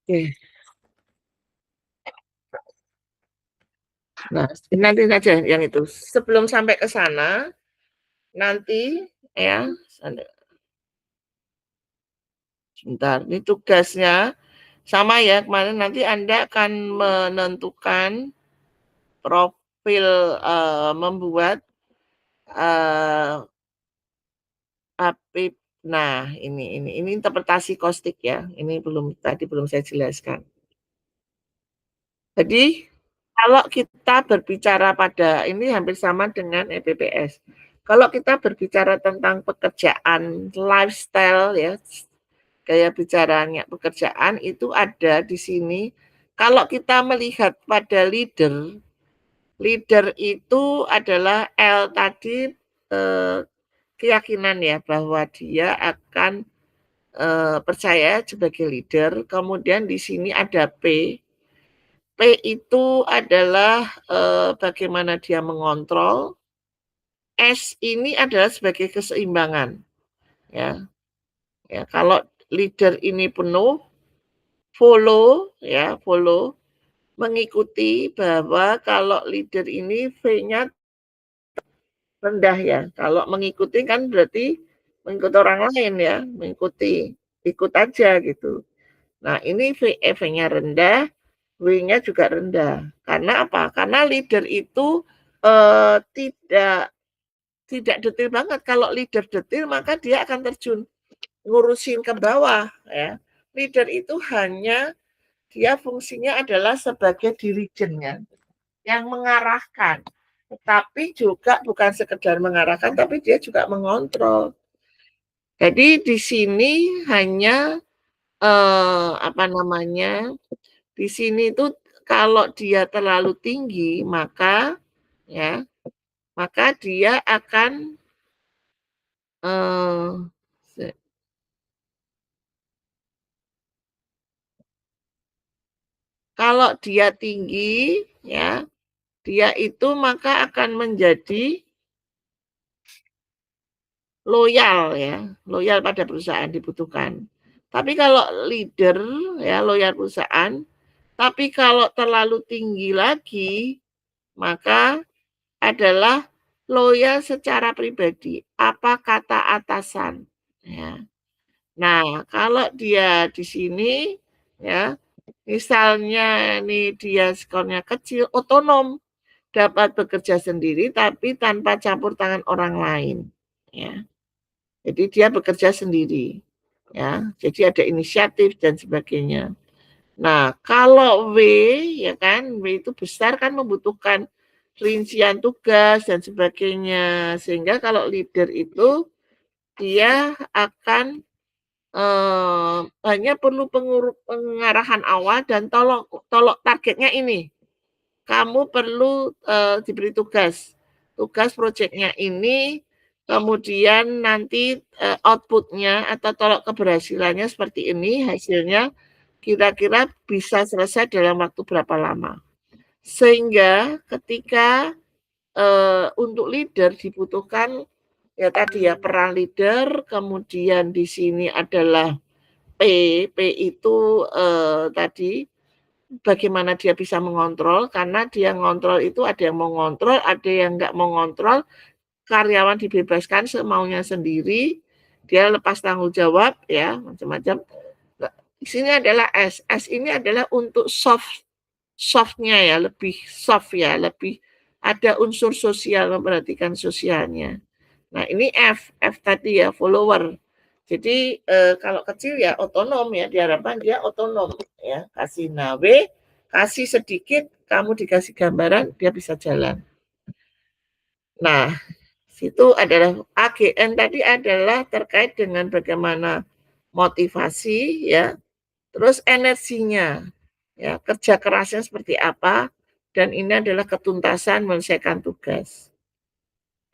Speaker 1: Oke. Nah, nanti saja yang itu. Sebelum sampai ke sana, nanti ya, sebentar. Ini tugasnya Sama ya, kemarin nanti Anda akan menentukan profil, membuat, APIP. Nah, ini interpretasi kostik ya, ini tadi belum saya jelaskan. Jadi, kalau kita berbicara pada ini hampir sama dengan EPPS. Kalau kita berbicara tentang pekerjaan, lifestyle ya, gaya bicaranya pekerjaan itu ada di sini. Kalau kita melihat pada leader, leader itu adalah L tadi, keyakinan ya bahwa dia akan, percaya sebagai leader, kemudian di sini ada P. P itu adalah, bagaimana dia mengontrol, S ini adalah sebagai keseimbangan, ya. Ya, kalau leader ini penuh, follow ya, follow, mengikuti bahwa kalau leader ini V-nya rendah ya. Kalau mengikuti kan berarti mengikuti orang lain ya, mengikuti, ikut aja gitu. Nah, ini V-nya rendah, W-nya juga rendah. Karena apa? Karena leader itu tidak detail banget. Kalau leader detail maka dia akan terjun ngurusin ke bawah ya. Leader itu hanya dia fungsinya adalah sebagai dirijennya yang mengarahkan. Tetapi juga bukan sekedar mengarahkan, tapi dia juga mengontrol. Jadi di sini hanya apa namanya? Di sini itu kalau dia terlalu tinggi maka ya, maka dia akan eh, kalau dia tinggi ya, dia itu maka akan menjadi loyal ya, loyal pada perusahaan dibutuhkan. Tapi kalau leader ya, loyal perusahaan, tapi kalau terlalu tinggi lagi, maka adalah loyal secara pribadi. Apa kata atasan? Ya. Nah, kalau dia di sini ya, misalnya nih dia skornya kecil, otonom, dapat bekerja sendiri tapi tanpa campur tangan orang lain. Ya. Jadi dia bekerja sendiri. Ya, jadi ada inisiatif dan sebagainya. Nah, kalau W ya kan, W itu besar kan membutuhkan rincian tugas dan sebagainya. Sehingga kalau leader itu dia akan hanya perlu pengarahan awal dan tolong targetnya ini. Kamu perlu diberi tugas. Tugas proyeknya ini, kemudian nanti outputnya atau tolok keberhasilannya seperti ini, hasilnya kira-kira bisa selesai dalam waktu berapa lama. Sehingga ketika untuk leader dibutuhkan ya tadi ya peran leader, kemudian di sini adalah P. P itu tadi bagaimana dia bisa mengontrol, karena dia ngontrol itu ada yang mau ngontrol, ada yang nggak mau ngontrol, karyawan dibebaskan semaunya sendiri, dia lepas tanggung jawab ya, macam-macam. Di sini adalah S. S ini adalah untuk softnya ya, lebih soft ya, lebih ada unsur sosial, memperhatikan sosialnya. Nah, ini F. F tadi ya, follower. Jadi kalau kecil ya otonom ya, diharapkan dia otonom ya. Kasih W, kasih sedikit, kamu dikasih gambaran, dia bisa jalan. Nah, situ adalah AGN tadi adalah terkait dengan bagaimana motivasi ya, terus energinya ya, kerja kerasnya seperti apa, dan ini adalah ketuntasan menyelesaikan tugas.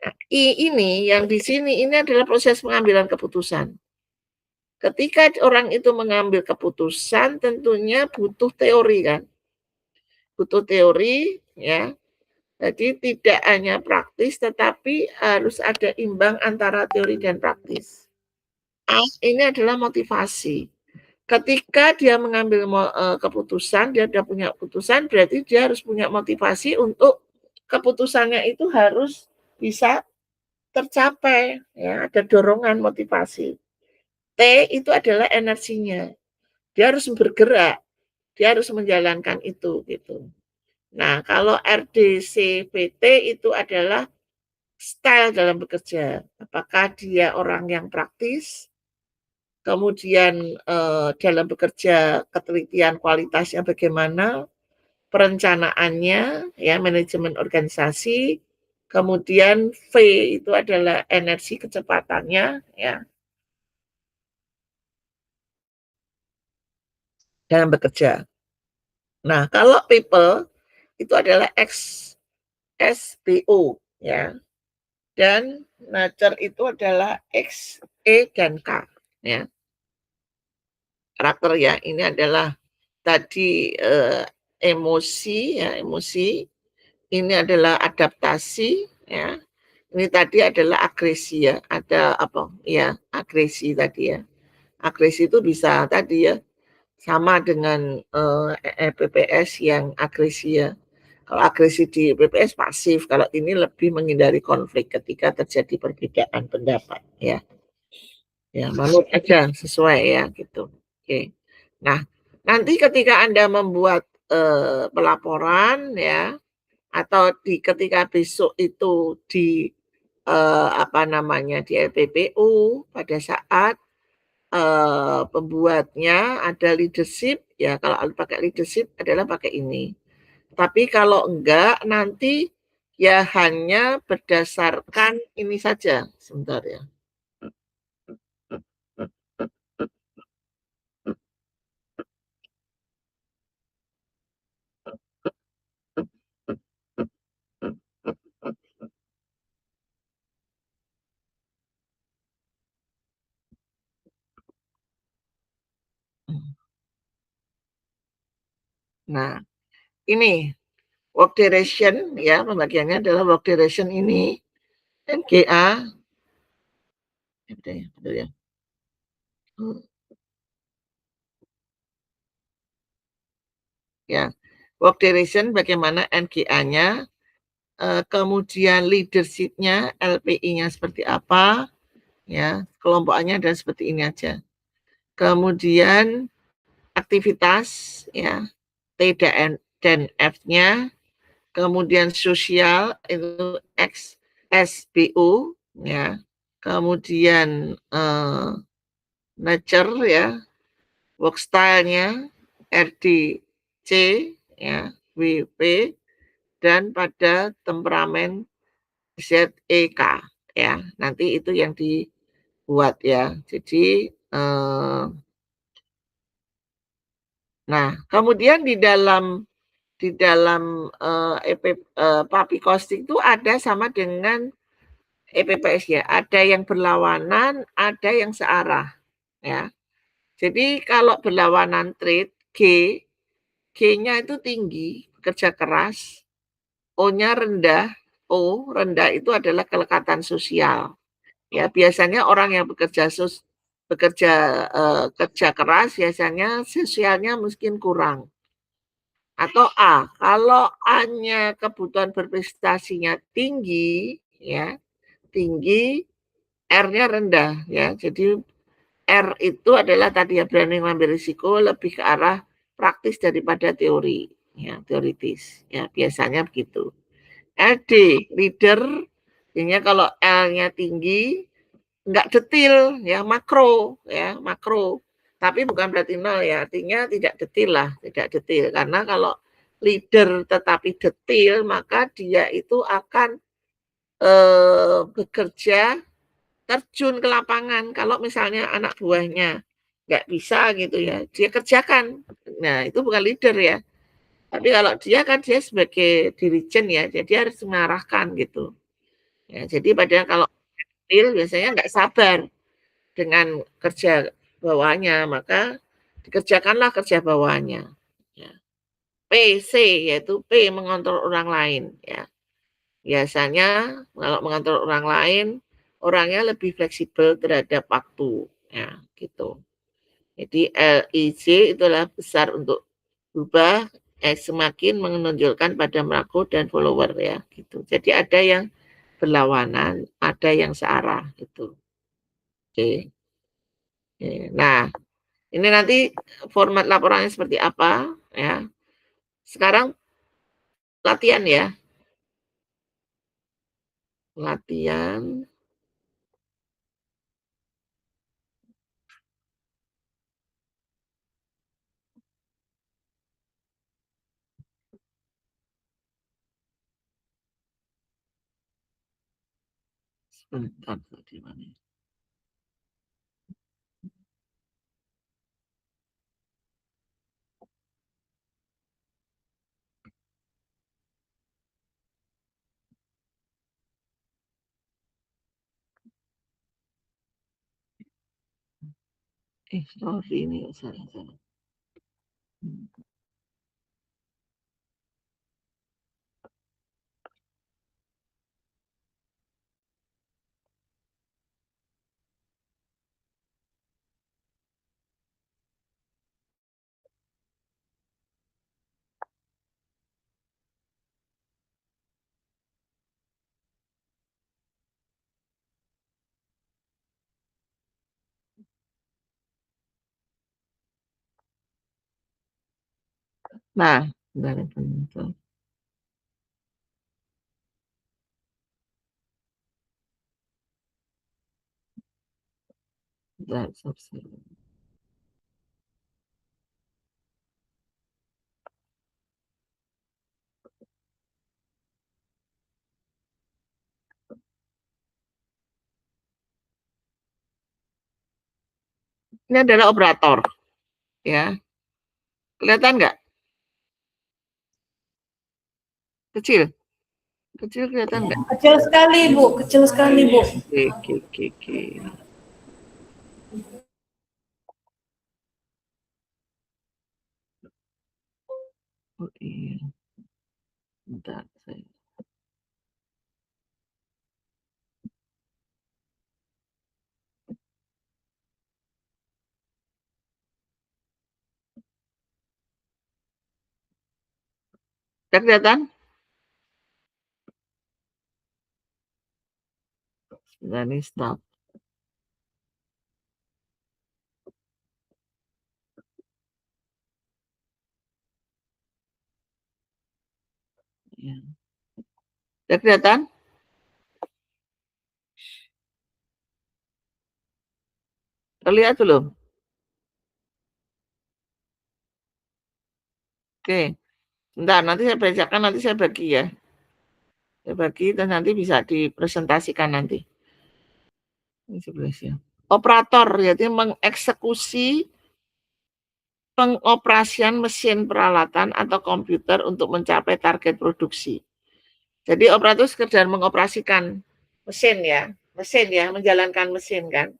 Speaker 1: Nah, ini yang di sini ini adalah proses pengambilan keputusan. Ketika orang itu mengambil keputusan tentunya butuh teori kan. Butuh teori ya. Jadi tidak hanya praktis tetapi harus ada imbang antara teori dan praktis. Ini adalah motivasi. Ketika dia mengambil keputusan, dia sudah punya keputusan, berarti dia harus punya motivasi untuk keputusannya itu harus bisa tercapai ya, ada dorongan motivasi. T itu adalah energinya. Dia harus bergerak dia harus menjalankan itu gitu. Nah, kalau RDCVT itu adalah style dalam bekerja. Apakah dia orang yang praktis, kemudian dalam bekerja ketelitian kualitasnya bagaimana, perencanaannya, ya manajemen organisasi, kemudian V itu adalah energi kecepatannya, ya dalam bekerja. Nah, kalau people itu adalah XSBO, ya, dan nature itu adalah X, E, dan K, ya. Karakter ya, ini adalah tadi emosi, ya emosi. Ini adalah adaptasi, ya. Ini tadi adalah agresi ya, ada apa? Ya, agresi tadi ya. Agresi itu bisa tadi ya, sama dengan PPS yang agresi ya. Kalau agresi di PPS pasif, kalau ini lebih menghindari konflik ketika terjadi perbedaan pendapat ya. Ya, manut aja sesuai ya gitu. Oke. Nah, nanti ketika Anda membuat pelaporan ya atau ketika besok itu di apa namanya di LPPU pada saat pembuatnya ada leadership ya kalau pakai leadership adalah pakai ini. Tapi kalau enggak nanti ya hanya berdasarkan ini saja. Sebentar ya. Nah, ini work duration ya, pembagiannya adalah work duration ini NGA. Betul ya. Ya, work duration bagaimana NGA-nya, kemudian leadership-nya, LPI-nya seperti apa, ya, kelompokannya adalah seperti ini aja. Kemudian aktivitas, ya, T dan F-nya, kemudian sosial itu X, SBU, ya, kemudian nature, ya, work style-nya, RDC, ya, WP, dan pada temperamen ZEK ya. Nanti itu yang dibuat ya. Jadi nah, kemudian di dalam PAPI costing itu ada sama dengan EPPS ya. Ada yang berlawanan, ada yang searah ya. Jadi kalau berlawanan trade G-nya itu tinggi, kerja keras, O-nya rendah. O rendah itu adalah kelekatan sosial. Ya, biasanya orang yang bekerja kerja keras biasanya sosialnya mungkin kurang. Atau A, kalau A-nya kebutuhan berprestasinya tinggi, ya, tinggi, R-nya rendah, ya. Jadi R itu adalah tadi ya berani mengambil risiko lebih ke arah praktis daripada teori, ya, teoritis. Ya, biasanya begitu. LD, leader, artinya kalau L-nya tinggi, enggak detil ya, makro ya, makro. Tapi bukan berarti nol ya, artinya tidak detil lah, tidak detil. Karena kalau leader tetapi detil, maka dia itu akan bekerja terjun ke lapangan. Kalau misalnya anak buahnya nggak bisa gitu ya, dia kerjakan. Nah, itu bukan leader ya. Tapi kalau dia kan dia sebagai dirijen ya, jadi harus mengarahkan gitu. Ya, jadi padahal kalau detil biasanya nggak sabar dengan kerja bawahnya, maka dikerjakanlah kerja bawahnya. Ya. PC yaitu P mengontrol orang lain ya. Biasanya kalau mengontrol orang lain, orangnya lebih fleksibel terhadap waktu ya, gitu. Jadi LIJ itulah besar untuk berubah semakin menonjolkan pada makro dan follower ya, gitu. Jadi ada yang berlawanan, ada yang searah gitu. Oke. Nah, ini nanti format laporannya seperti apa? ya. Sekarang latihan ya, latihan. Sebentar tadi mana? Sorry ini salah. Nah, bentar. Ini adalah operator, ya. Kelihatan nggak? Kecil? Kecil kelihatan nggak?
Speaker 2: Kecil sekali, Bu. Kecil sekali, Bu.
Speaker 1: Oke. Oh iya. Bentar, saya. Udah kelihatan? Sebentar nih, stop. Ya. Udah kelihatan? Terlihat belum? Oke. Bentar, nanti saya bacakan, nanti saya bagi ya. Saya bagi dan nanti bisa dipresentasikan nanti. Ini sebelah sini. Operator, yaitu mengeksekusi pengoperasian mesin peralatan atau komputer untuk mencapai target produksi. Jadi operator sekedar mengoperasikan mesin ya, menjalankan mesin kan.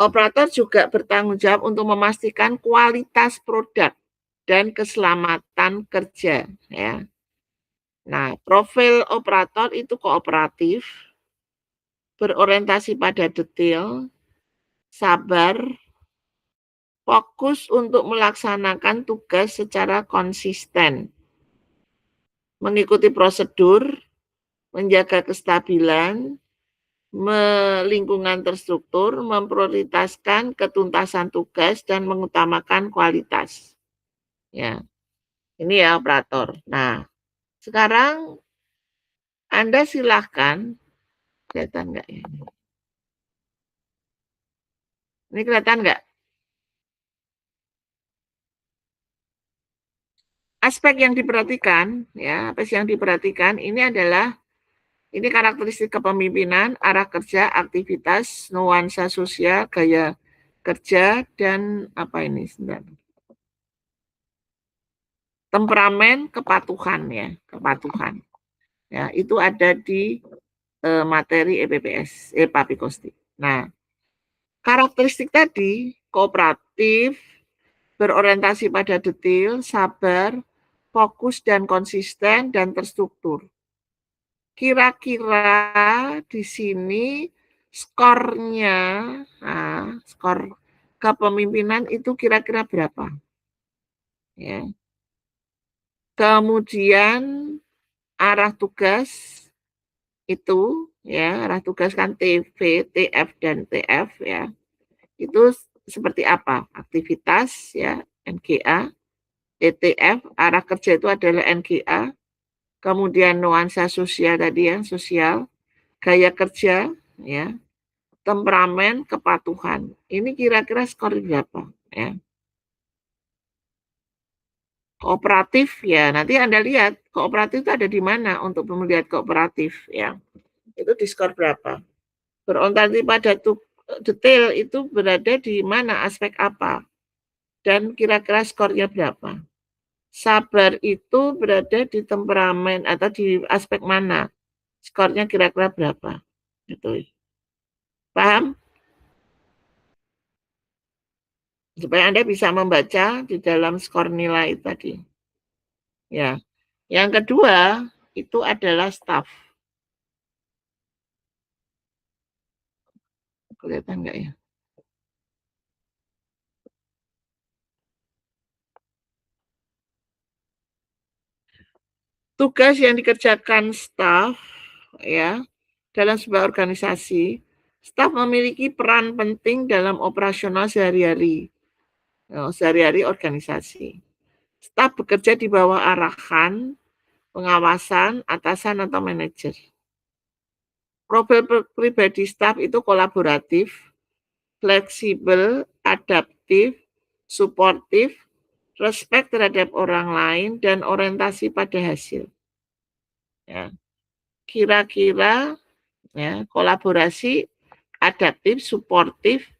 Speaker 1: Operator juga bertanggung jawab untuk memastikan kualitas produk dan keselamatan kerja ya. Nah, profil operator itu kooperatif, berorientasi pada detail, sabar, fokus untuk melaksanakan tugas secara konsisten, mengikuti prosedur, menjaga kestabilan, lingkungan terstruktur, memprioritaskan ketuntasan tugas dan mengutamakan kualitas. Ya, ini ya operator. Nah, sekarang Anda silahkan, kelihatan nggak ya? Ini kelihatan nggak? Aspek yang diperhatikan, ya, apa yang diperhatikan ini adalah ini karakteristik kepemimpinan, arah kerja, aktivitas, nuansa sosial, gaya kerja, dan apa ini? Temperamen, kepatuhan ya, kepatuhan. Ya, itu ada di materi EPPS, Papikosti. Nah, karakteristik tadi kooperatif, berorientasi pada detail, sabar, fokus dan konsisten dan terstruktur. Kira-kira di sini skornya, skor kepemimpinan itu kira-kira berapa? Ya. Kemudian arah tugas itu ya, arah tugas kan TV, TF dan TF ya. Itu seperti apa? Aktivitas ya, NGA, ETF, arah kerja itu adalah NGA, kemudian nuansa sosial tadi ya, sosial, gaya kerja, ya, temperamen, kepatuhan. Ini kira-kira skor berapa? Ya. Kooperatif ya, nanti Anda lihat kooperatif itu ada di mana untuk melihat kooperatif ya. Itu di skor berapa? Berorientasi pada detail itu berada di mana, aspek apa, dan kira-kira skornya berapa. Sabar itu berada di temperamen atau di aspek mana, skornya kira-kira berapa. Gitu. Paham? Supaya Anda bisa membaca di dalam skor nilai tadi. Ya. Yang kedua itu adalah staff. Kelihatan enggak ya? Tugas yang dikerjakan staf ya dalam sebuah organisasi, staf memiliki peran penting dalam operasional sehari-hari. Sehari-hari organisasi. Staf bekerja di bawah arahan, pengawasan, atasan atau manajer. Profil pribadi staf itu kolaboratif, fleksibel, adaptif, suportif, respect terhadap orang lain, dan orientasi pada hasil. Ya. Kira-kira ya, kolaborasi, adaptif, suportif,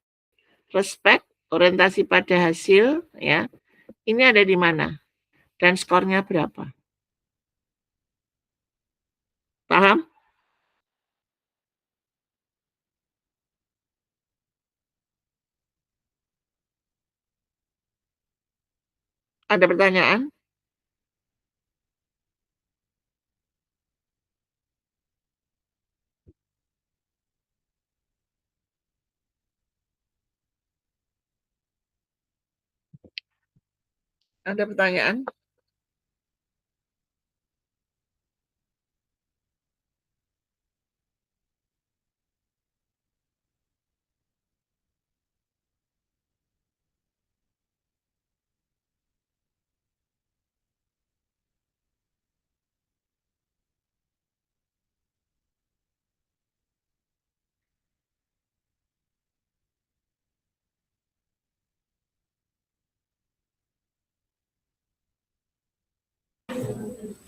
Speaker 1: respect, orientasi pada hasil, ya. Ini ada di mana? Dan skornya berapa? Paham? Ada pertanyaan? Ada pertanyaan?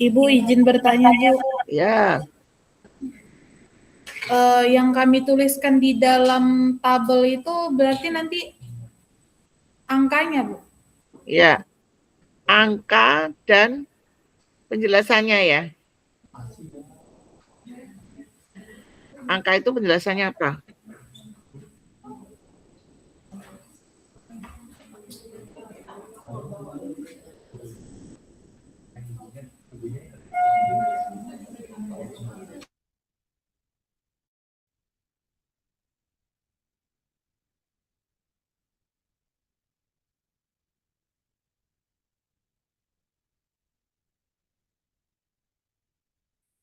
Speaker 2: Ibu izin bertanya, Bu.
Speaker 1: Ya.
Speaker 2: Yang kami tuliskan di dalam tabel itu berarti nanti angkanya, Bu?
Speaker 1: Ya. Angka dan penjelasannya ya. Angka itu penjelasannya apa?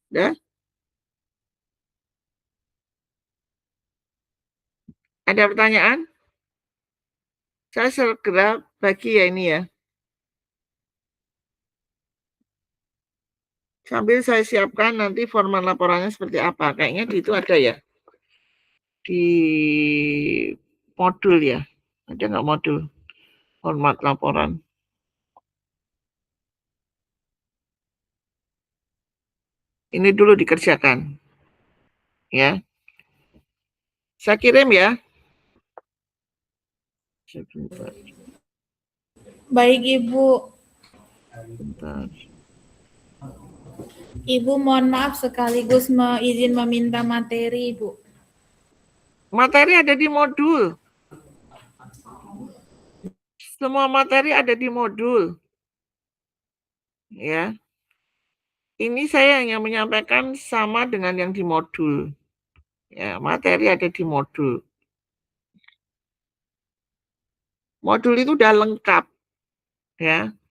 Speaker 1: Ya? Ada pertanyaan? Saya segera bagi ya ini ya. Sambil saya siapkan nanti format laporannya seperti apa. Kayaknya di itu ada ya. Di modul ya. Ada nggak modul? Format laporan. Ini dulu dikerjakan. Ya. Saya kirim ya. Sebentar.
Speaker 2: Baik, Ibu.
Speaker 1: Sebentar.
Speaker 2: Ibu mohon maaf sekaligus izin meminta materi, Ibu.
Speaker 1: Materi ada di modul. Semua materi ada di modul. Ya. Ini saya hanya menyampaikan sama dengan yang di modul. Ya, materi ada di modul. Modul itu udah lengkap. Ya.